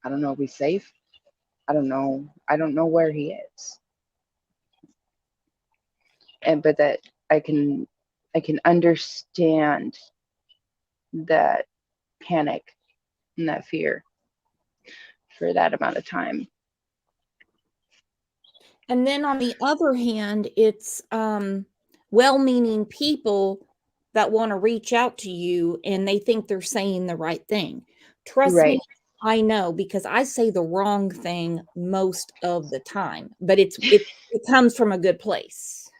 I don't know if he's safe. I don't know. I don't know where he is. But that I can understand that panic and that fear for that amount of time. And then on the other hand, it's well-meaning people that want to reach out to you and they think they're saying the right thing. Trust me, Right. I know, because I say the wrong thing most of the time, but it comes from a good place.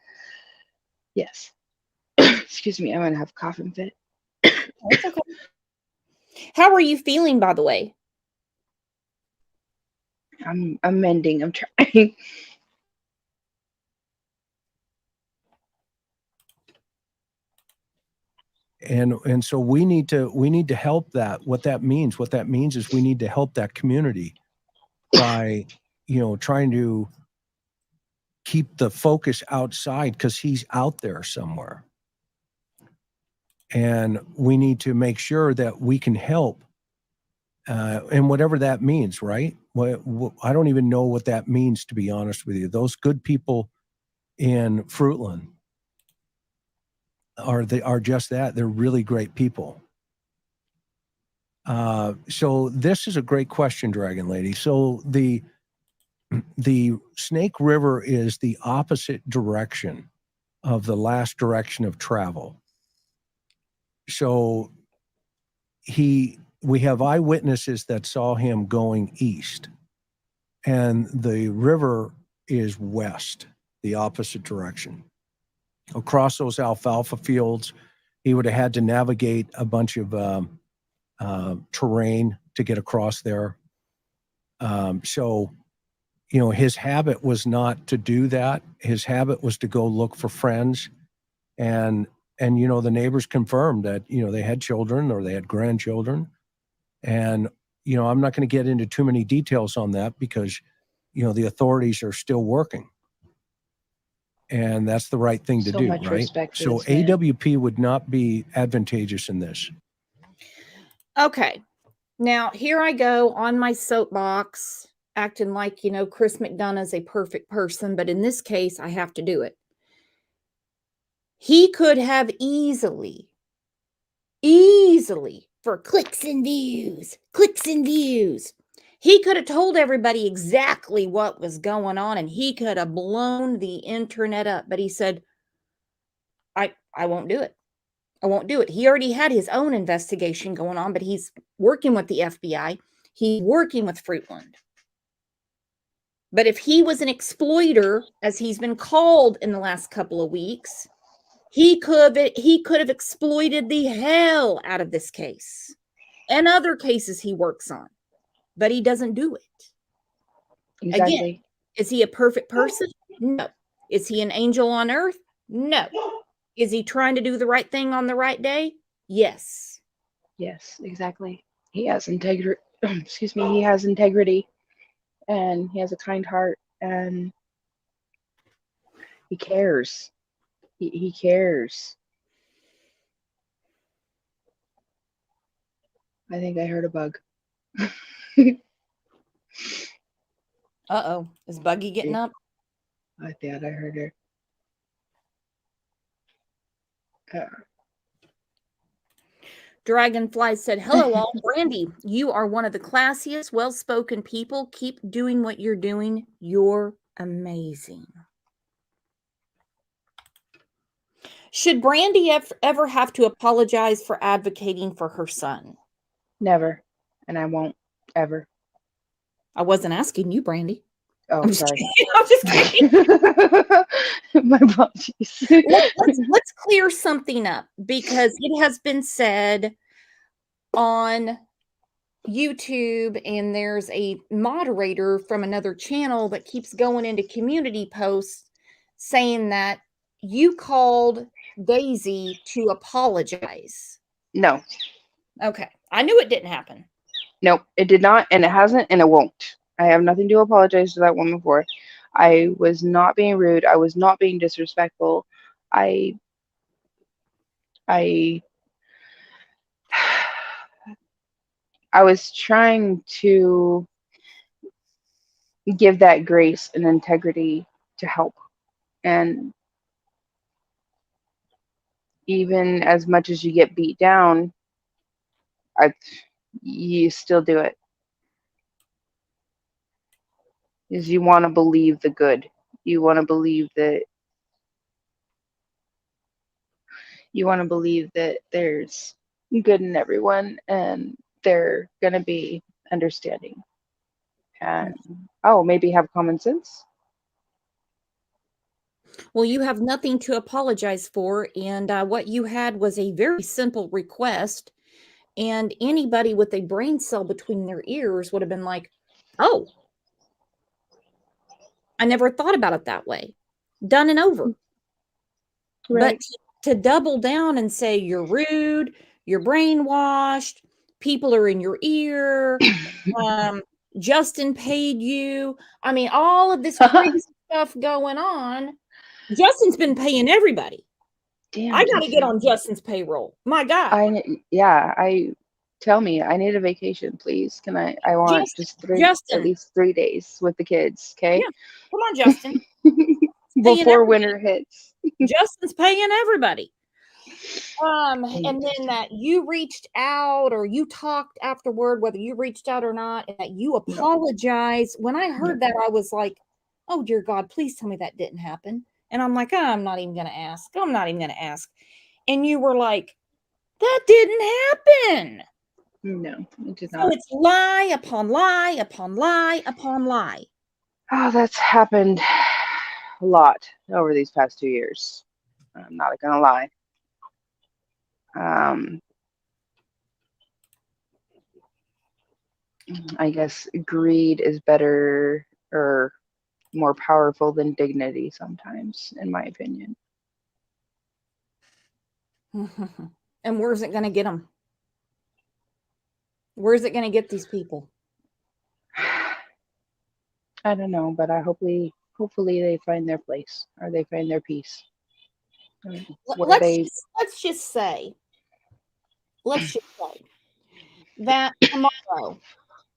Yes. Excuse me, I'm gonna have a coughing fit. That's okay. How are you feeling, by the way? I'm mending. I'm trying. And so we need to help that. What that means is we need to help that community by, trying to keep the focus outside, because he's out there somewhere. And we need to make sure that we can help, and whatever that means, right? I don't even know what that means, to be honest with you. Those good people in Fruitland are just that. They're really great people. So this is a great question, Dragon Lady. So the Snake River is the opposite direction of the last direction of travel. So we have eyewitnesses that saw him going east, and the river is west, the opposite direction. Across those alfalfa fields, he would have had to navigate a bunch of terrain to get across there. So his habit was not to do that. His habit was to go look for friends. And the neighbors confirmed that, they had children or they had grandchildren. And, I'm not going to get into too many details on that because, the authorities are still working. And that's the right thing to So do, much right? respect for So this man. AWP would not be advantageous in this. Okay. Now, here I go on my soapbox, acting like, Chris McDonough is a perfect person, but in this case, I have to do it. He could have easily, for clicks and views, he could have told everybody exactly what was going on, and he could have blown the internet up, but he said, I won't do it. I won't do it. He already had his own investigation going on, but he's working with the FBI. He's working with Fruitland. But if he was an exploiter, as he's been called in the last couple of weeks, He could have exploited the hell out of this case and other cases he works on, but he doesn't do it. Exactly. Again, is he a perfect person? No. Is he an angel on earth? No. Is he trying to do the right thing on the right day? Yes. Yes, exactly. He has integrity. Excuse me. He has integrity, and he has a kind heart, and he cares. He cares. I think I heard a bug. Uh-oh. Is Buggy getting up? I thought I heard her. Dragonfly said, hello all. Brandy, you are one of the classiest, well-spoken people. Keep doing what you're doing. You're amazing. Should Brandy ever have to apologize for advocating for her son? Never, and I won't ever. I wasn't asking you, Brandy. Oh, I'm sorry. I'm just kidding. My apologies. Let's clear something up, because it has been said on YouTube, and there's a moderator from another channel that keeps going into community posts saying that you called Daisy to apologize. No. Okay. I knew it didn't happen. Nope, it did not, and it hasn't, and it won't. I have nothing to apologize to that woman for. I was not being rude. I was not being disrespectful. I was trying to give that grace and integrity to help. And even as much as you get beat down, you still do it. Because you want to believe the good. You want to believe that there's good in everyone, and they're going to be understanding. And maybe have common sense. Well, you have nothing to apologize for, and what you had was a very simple request, and anybody with a brain cell between their ears would have been like, oh, I never thought about it that way. Done and over. Right. But to double down and say you're rude, you're brainwashed, people are in your ear, Justin paid you. I mean, all of this crazy stuff going on. Justin's been paying everybody. Damn, I got to get on Justin's payroll. My God. Tell me, I need a vacation, please. Can I want Justin, just at least 3 days with the kids, okay? Yeah. Come on, Justin. Before winter hits. Justin's paying everybody. And then that you reached out, or you talked afterward, whether you reached out or not, and that you apologized. When I heard that, I was like, oh, dear God, please tell me that didn't happen. And I'm like, I'm not even going to ask. I'm not even going to ask. And you were like, that didn't happen. No, it did not. So it's lie upon lie upon lie upon lie. Oh, that's happened a lot over these past 2 years. I'm not going to lie. I guess greed is better or more powerful than dignity sometimes, in my opinion. And where's it going to get them? Where's it going to get these people? I don't know, but hopefully they find their place, or they find their peace. Let's just say that tomorrow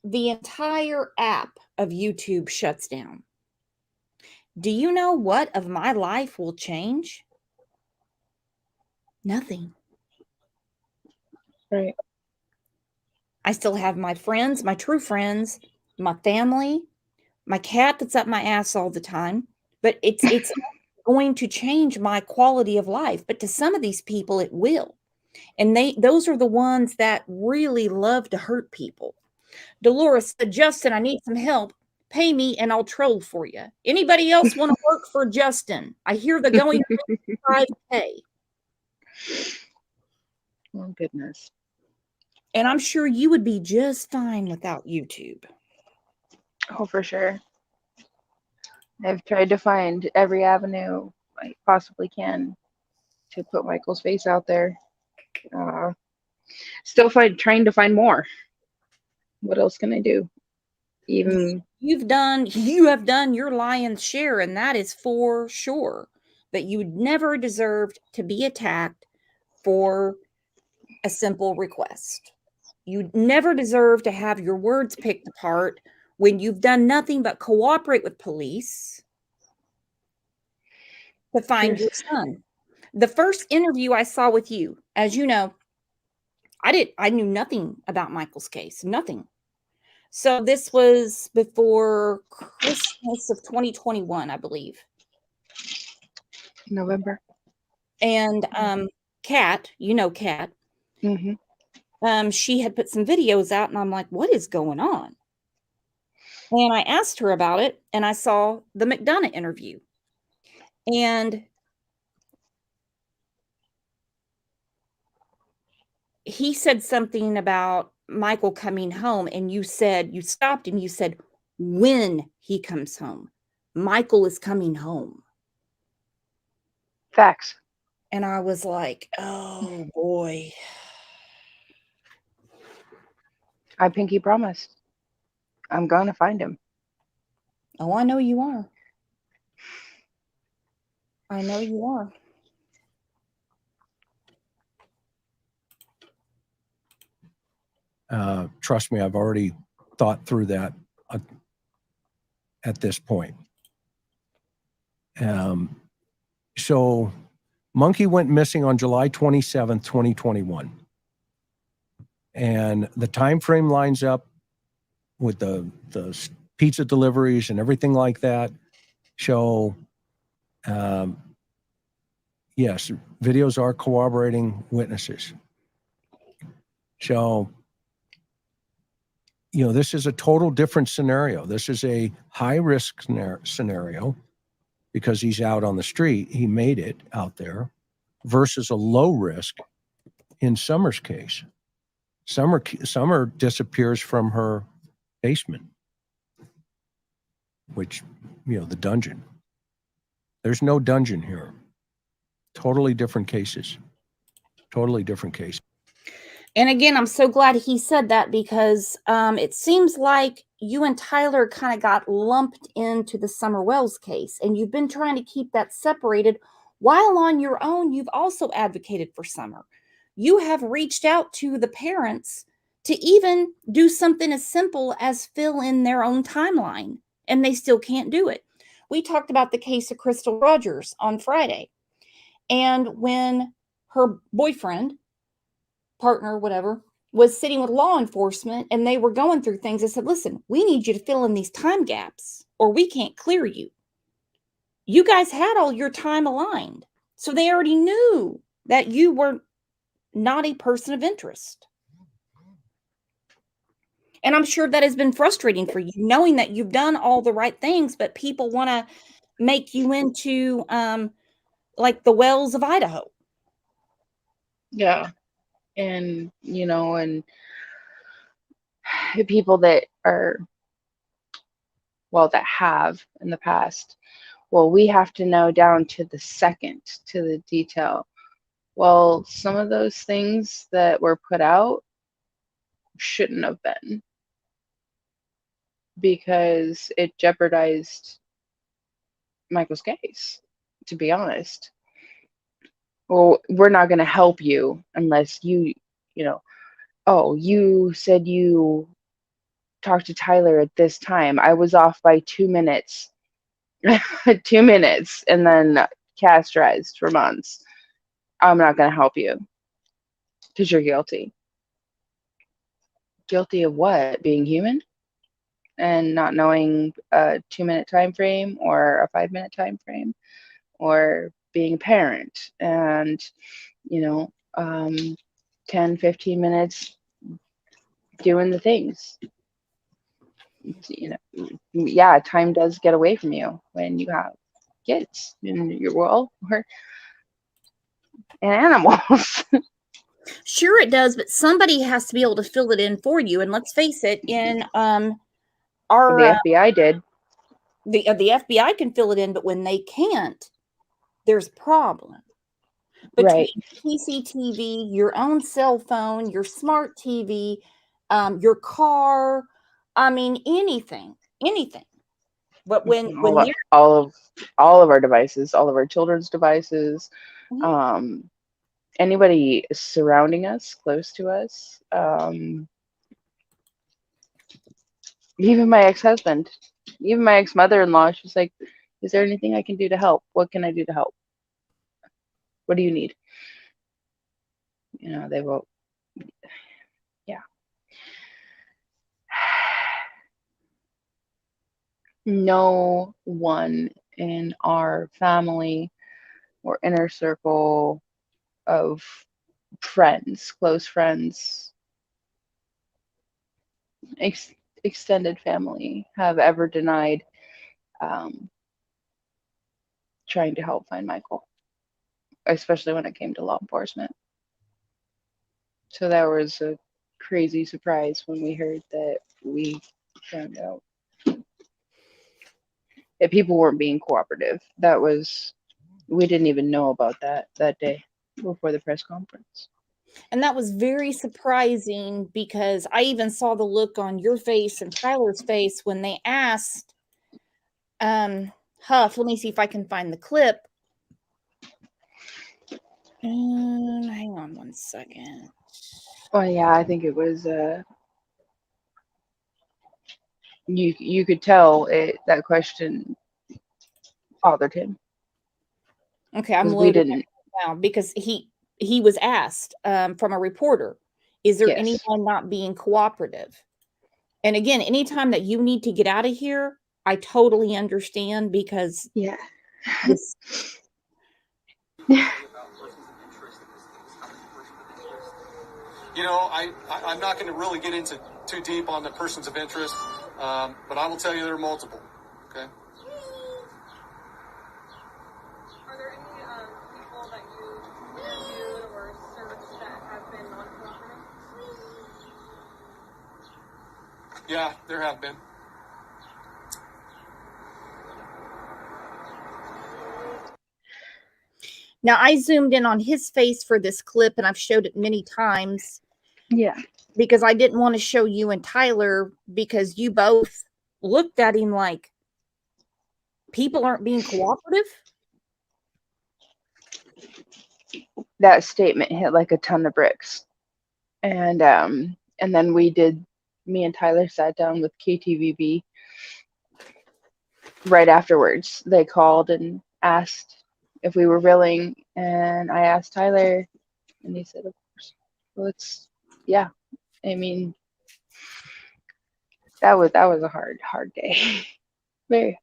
the entire app of YouTube shuts down. Do you know what of my life will change? Nothing. Right. I still have my friends, my true friends, my family, my cat that's up my ass all the time, but it's going to change my quality of life. But to some of these people, it will. And those are the ones that really love to hurt people. Dolores said, Justin, I need some help. Pay me and I'll troll for you. Anybody else want to work for Justin? I hear the going 5K. Oh, goodness. And I'm sure you would be just fine without YouTube. Oh, for sure. I've tried to find every avenue I possibly can to put Michael's face out there. Still trying to find more. What else can I do? Even you have done your lion's share, and that is for sure. That you never deserved to be attacked for a simple request. You never deserve to have your words picked apart when you've done nothing but cooperate with police to find your son. The first interview I saw with you, as you know, I knew nothing about Michael's case, nothing. So this was before Christmas of 2021, I believe. November. And Kat, you know Kat, she had put some videos out, and I'm like, what is going on? And I asked her about it, and I saw the McDonough interview. And he said something about Michael coming home, and you stopped and you said, when he comes home. Michael is coming home. Facts. And I was like, oh boy. I pinky promised. I'm going to find him. Oh, I know you are. I know you are. Trust me, I've already thought through that at this point. So Monkey went missing on July 27th, 2021. And the time frame lines up with the pizza deliveries and everything like that. So, yes, videos are corroborating witnesses. So, this is a total different scenario. This is a high-risk scenario because he's out on the street. He made it out there versus a low risk in Summer's case. Summer disappears from her basement, which, the dungeon. There's no dungeon here. Totally different cases. Totally different cases. And again, I'm so glad he said that because it seems like you and Tyler kind of got lumped into the Summer Wells case, and you've been trying to keep that separated while on your own. You've also advocated for Summer. You have reached out to the parents to even do something as simple as fill in their own timeline, and they still can't do it. We talked about the case of Crystal Rogers on Friday, and when her boyfriend, partner, whatever, was sitting with law enforcement and they were going through things, I said, listen, we need you to fill in these time gaps or we can't clear you. You guys had all your time aligned. So they already knew that you were not a person of interest. And I'm sure that has been frustrating for you, knowing that you've done all the right things, but people want to make you into like the Wells of Idaho. Yeah. And, and people that are, that have in the past, we have to know down to the second, to the detail. Well, some of those things that were put out shouldn't have been, because it jeopardized Michael's case, to be honest. Well, we're not going to help you unless you said you talked to Tyler at this time. I was off by 2 minutes. 2 minutes, and then castrated for months. I'm not going to help you because you're guilty. Guilty of what? Being human and not knowing a 2-minute time frame or a 5-minute time frame, or being a parent and 10-15 minutes doing the things. Time does get away from you when you have kids in your world. animals. Sure it does, but somebody has to be able to fill it in for you. And let's face it, in our The FBI did. the FBI can fill it in, but when they can't, there's a problem. Between Right. PCTV, your own cell phone, your smart TV, your car, I mean anything. But when you're all of our devices, all of our children's devices, anybody surrounding us, close to us, even my ex-husband, even my ex-mother-in-law, she's like, is there anything I can do to help? What can I do to help? What do you need? You know, they will, yeah. No one in our family or inner circle of friends, close friends, extended family have ever denied trying to help find Michael, especially when it came to law enforcement. So that was a crazy surprise when we heard that we found out that people weren't being cooperative. That was, we didn't even know about that day before the press conference. And that was very surprising because I even saw the look on your face and Tyler's face when they asked Huff, let me see if I can find the clip. Hang on one second. Oh yeah, I think it was you could tell that question bothered him. Okay, I'm loading now because he was asked from a reporter, is there anyone not being cooperative? And again, anytime that you need to get out of here, I totally understand because yeah. This, You know, I'm not going to really get into too deep on the persons of interest, but I will tell you there are multiple. Okay. Are there any people that you interviewed or searched that have been non-cooperative? Yeah, there have been. Now, I zoomed in on his face for this clip, and I've showed it many times. Yeah. Because I didn't want to show you and Tyler because you both looked at him like people aren't being cooperative. That statement hit like a ton of bricks. And then me and Tyler sat down with KTVB right afterwards. They called and asked if we were willing, and I asked Tyler, and he said, of course. Well, yeah. I mean, that was a hard day. Very.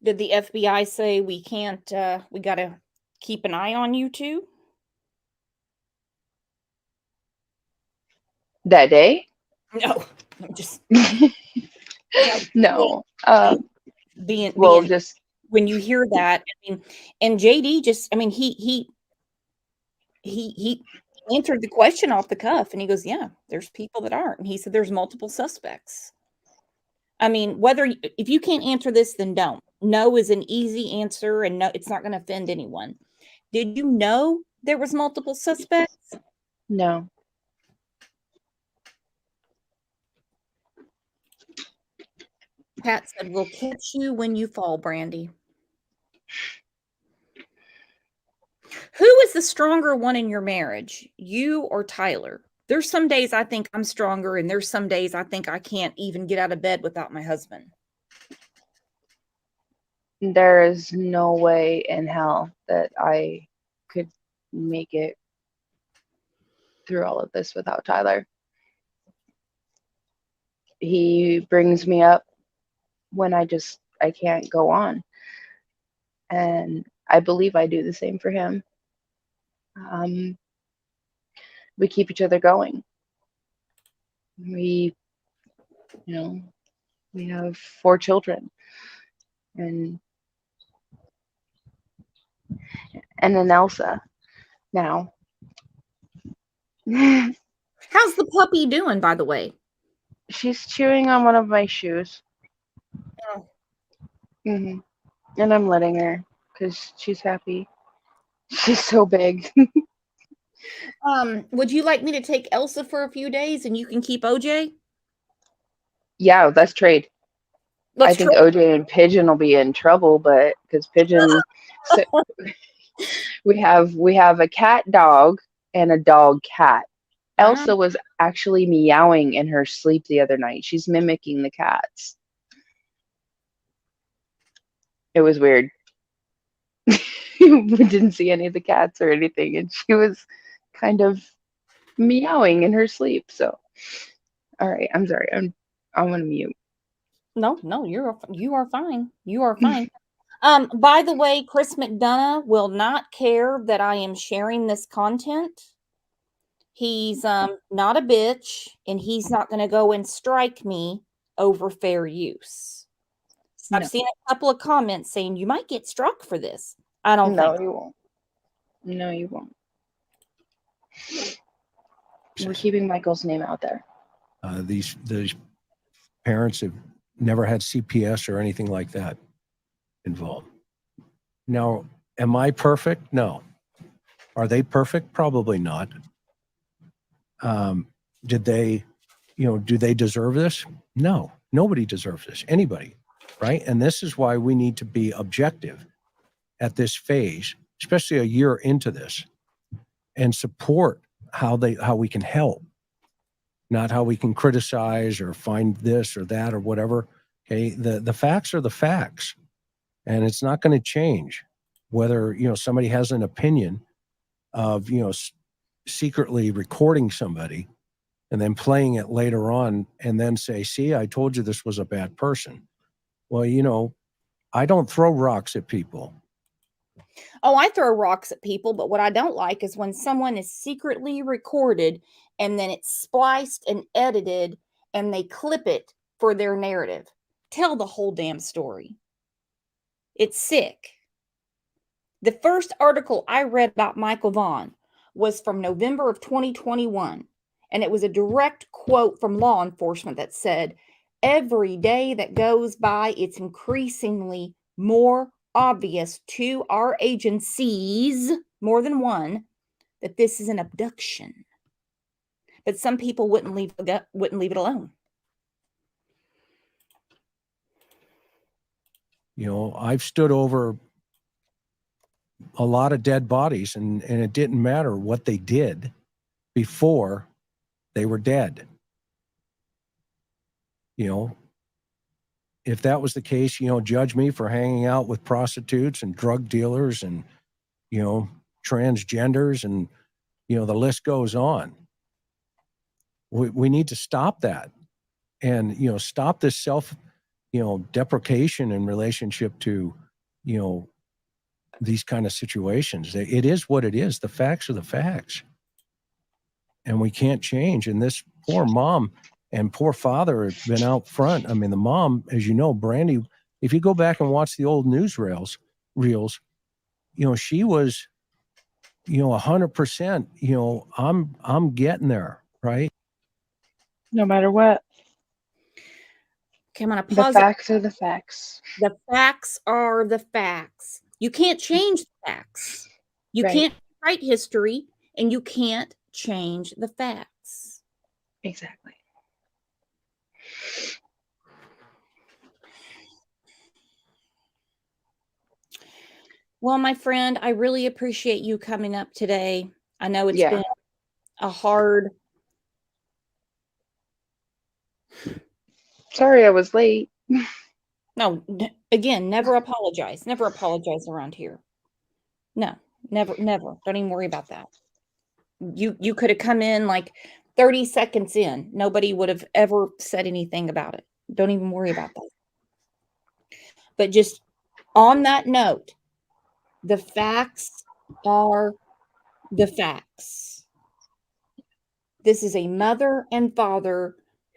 Did the FBI say we can't, we got to keep an eye on you two? That day? No, I'm just. No. Just when you hear that, I mean, and JD just, I mean, he answered the question off the cuff and he goes, yeah, there's people that aren't. And he said, there's multiple suspects. I mean, if you can't answer this, then don't. No is an easy answer and no, it's not going to offend anyone. Did you know there was multiple suspects? No. Pat said, we'll catch you when you fall, Brandy. Who is the stronger one in your marriage, you or Tyler? There's some days I think I'm stronger, and there's some days I think I can't even get out of bed without my husband. There is no way in hell that I could make it through all of this without Tyler. He brings me up when I can't go on. And I believe I do the same for him. we keep each other going. We, you know, we have 4 children, and then Elsa now. How's the puppy doing, by the way? She's chewing on one of my shoes. Oh. And I'm letting her because she's happy. She's so big. Would you like me to take Elsa for a few days and you can keep OJ? Yeah, let's trade. Let's I think trade. OJ and Pigeon will be in trouble, but because Pigeon, so, we have a cat dog and a dog cat. Elsa was actually meowing in her sleep the other night. She's mimicking the cats. It was weird. We didn't see any of the cats or anything, and she was kind of meowing in her sleep. So, all right, I'm sorry. I'm gonna mute. No, you are fine. You are fine. By the way, Chris McDonough will not care that I am sharing this content. He's not a bitch, and he's not going to go and strike me over fair use. So I've seen a couple of comments saying you might get struck for this. I don't think. No, you won't. No, you won't. We're keeping Michael's name out there. These parents have never had CPS or anything like that involved. Now, am I perfect? No. Are they perfect? Probably not. Did they, do they deserve this? No, nobody deserves this. Anybody, right? And this is why we need to be objective at this phase, especially a year into this, and support how we can help, not how we can criticize or find this or that or whatever. Okay, the facts are the facts, and it's not going to change whether somebody has an opinion of secretly recording somebody and then playing it later on and then say, see, I told you this was a bad person. Well, I don't throw rocks at people. Oh, I throw rocks at people, but what I don't like is when someone is secretly recorded and then it's spliced and edited and they clip it for their narrative. Tell the whole damn story. It's sick. The first article I read about Michael Vaughn was from November of 2021, and it was a direct quote from law enforcement that said, every day that goes by, it's increasingly more obvious to our agencies, more than one, that this is an abduction. But some people wouldn't leave it alone. I've stood over a lot of dead bodies, and it didn't matter what they did before they were dead. If that was the case, judge me for hanging out with prostitutes and drug dealers and, transgenders and, the list goes on. We need to stop that and, stop this self, deprecation in relationship to, these kind of situations. It is what it is. The facts are the facts. And we can't change. And this poor mom and poor father have been out front. I mean, the mom, as you know, Brandy, if you go back and watch the old news reels, she was, 100%, I'm getting there, right? No matter what. Okay, I'm going to The pause. facts are the facts. The facts are the facts. You can't change the facts. You can't write history, and you can't change the facts. Exactly. Well, my friend, I really appreciate you coming up today. I know it's been a hard. Sorry I was late. No, again, never apologize. Never apologize around here. No, never. Don't even worry about that. You could have come in like 30 seconds in. Nobody would have ever said anything about it. Don't even worry about that. But just on that note, the facts are the facts. This is a mother and father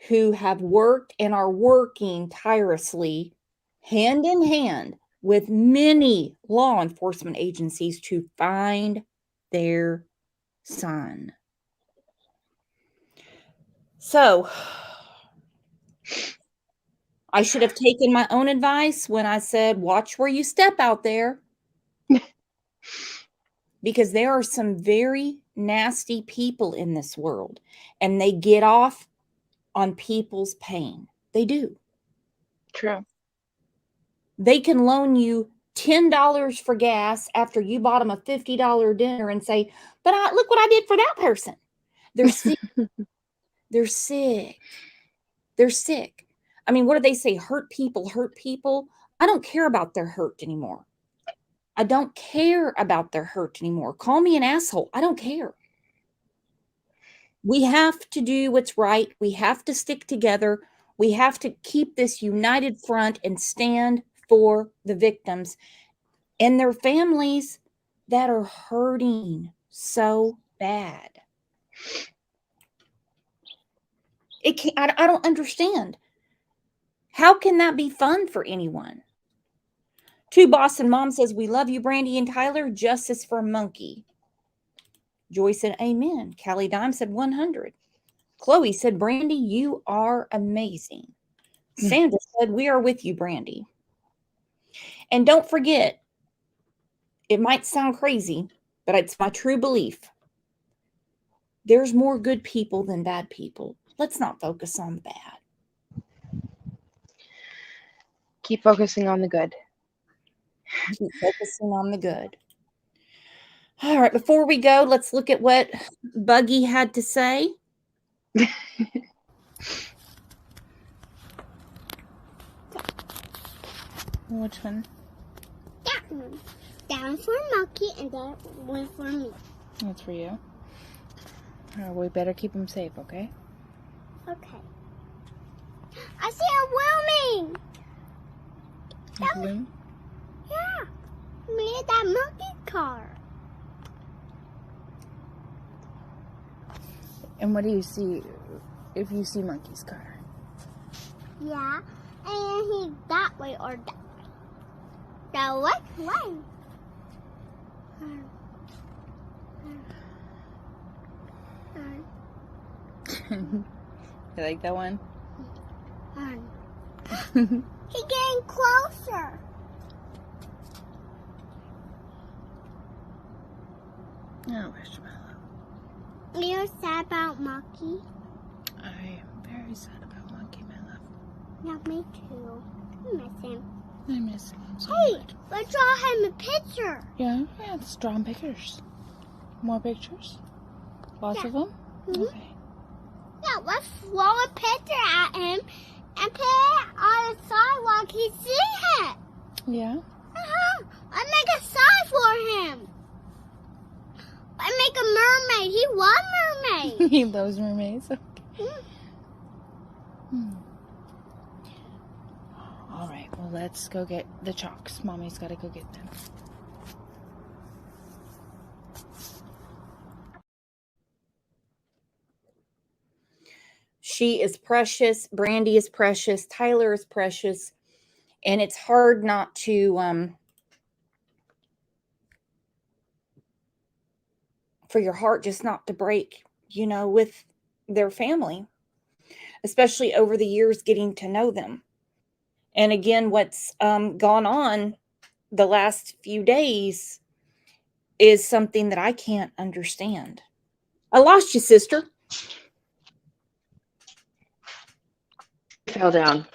who have worked and are working tirelessly, hand in hand, with many law enforcement agencies to find their son. So, I should have taken my own advice when I said, watch where you step out there. Because there are some very nasty people in this world, and they get off on people's pain. They do. True. They can loan you $10 for gas after you bought them a $50 dinner and say, but look what I did for that person. They're sick. They're sick. They're sick. I mean, what do they say? Hurt people hurt people. I don't care about their hurt anymore. I don't care about their hurt anymore. Call me an asshole. I don't care. We have to do what's right. We have to stick together. We have to keep this united front and stand for the victims and their families that are hurting so bad. I don't understand. How can that be fun for anyone? Two Boston Mom says, we love you, Brandy and Tyler. Justice for Monkey. Joy said, amen. Callie Dime said 100. Chloe said, Brandy, you are amazing. Sandra said, we are with you, Brandy. And don't forget, it might sound crazy, but it's my true belief. There's more good people than bad people. Let's not focus on the bad. Keep focusing on the good. Keep focusing on the good. All right, before we go, let's look at what Buggy had to say. Which one? That one. That one's for Monkey and that one for me. That's for you. We better keep him safe, okay? Okay. I see a Wilming. A bloom? Yeah. Me and that monkey car. And what do you see if you see Monkey's car? Yeah. And he's that way or that way. Now which way? You like that one? He's getting closer. Oh, where's my love? You're sad about Monkey? I am very sad about Monkey, my love. Yeah, me too. I miss him. I miss him so Hey, much. let's draw him a picture. Yeah, let's draw him pictures. More pictures? Lots of them? Mhm. Okay. Yeah, let's throw a picture at him and put it on the sidewalk. He sees it. Yeah? Uh-huh. I make a sign for him. I make a mermaid. He wants mermaid. He loves mermaids. Okay. All right, well, let's go get the chalks. Mommy's got to go get them. She is precious. Brandy is precious. Tyler is precious. And it's hard not to, for your heart just not to break, with their family, especially over the years getting to know them. And again, what's gone on the last few days is something that I can't understand. I lost you, sister. Fell down.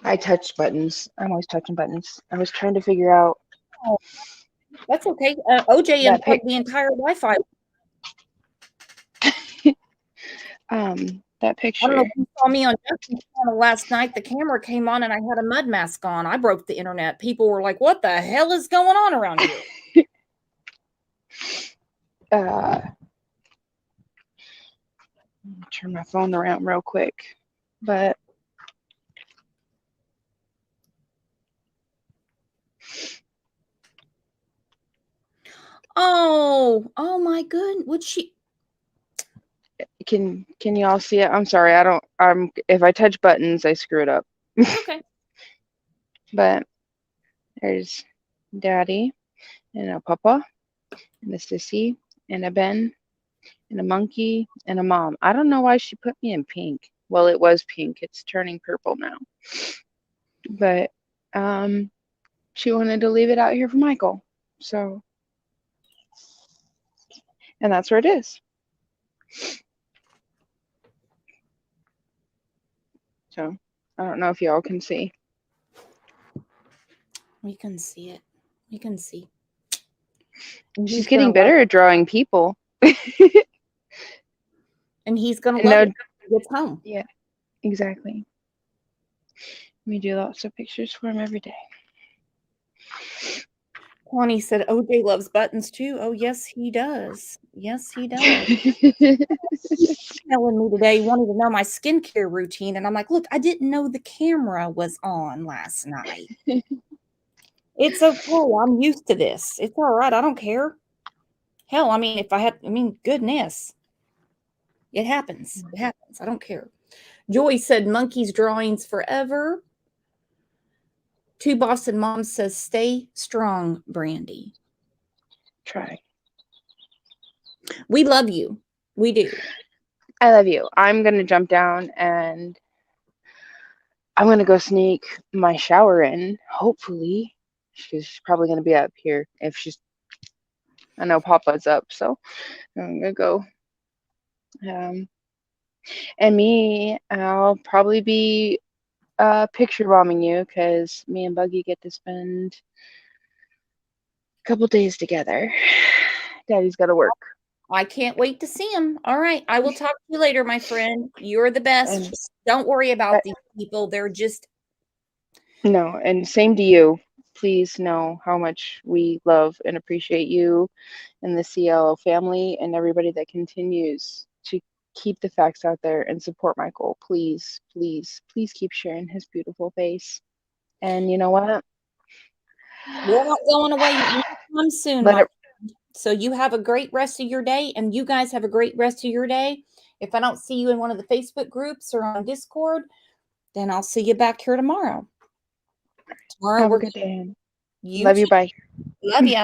I touched buttons. I'm always touching buttons. I was trying to figure out. Oh, that's okay. OJ unplugged the entire Wi-Fi. That picture. I don't know if you saw me on Justin's channel last night. The camera came on and I had a mud mask on. I broke the internet. People were like, what the hell is going on around here? Turn my phone around real quick. But oh my goodness. Would she? Can you all see it? I'm sorry, if I touch buttons, I screw it up. Okay. But there's Daddy and a Papa and a Sissy and a Ben and a monkey and a mom. I don't know why she put me in pink. Well, it was pink. It's turning purple now. But she wanted to leave it out here for Michael. So, and that's where it is. So, I don't know if y'all can see. We can see it. We can see. She's getting better at drawing people. And he's going to love it when he gets home. Yeah, exactly. We do lots of pictures for him every day. Kwani said OJ loves buttons too. Oh, yes, he does. Yes, he does. Telling me today, he wanted to know my skincare routine. And I'm like, look, I didn't know the camera was on last night. It's okay. I'm used to this. It's all right. I don't care. Hell, I mean, goodness. It happens. It happens. I don't care. Joy said monkeys drawings forever. Two Boston moms says stay strong, Brandy. Try. We love you. We do. I love you. I'm going to jump down and I'm going to go sneak my shower in, hopefully. She's probably going to be up here if she's, I know Papa's up, so I'm going to go. And me, I'll probably be picture bombing you because me and Buggy get to spend a couple days together. Daddy's got to work. I can't wait to see him. All right. I will talk to you later, my friend. You're the best. Don't worry about these people. They're just. No, and same to you. Please know how much we love and appreciate you and the CLO family and everybody that continues to keep the facts out there and support Michael. Please, please, please keep sharing his beautiful face. And you know what? We're not going away anytime soon. So you have a great rest of your day, and you guys have a great rest of your day. If I don't see you in one of the Facebook groups or on Discord, then I'll see you back here tomorrow. Have a good day. You Love you. Bye. Love you.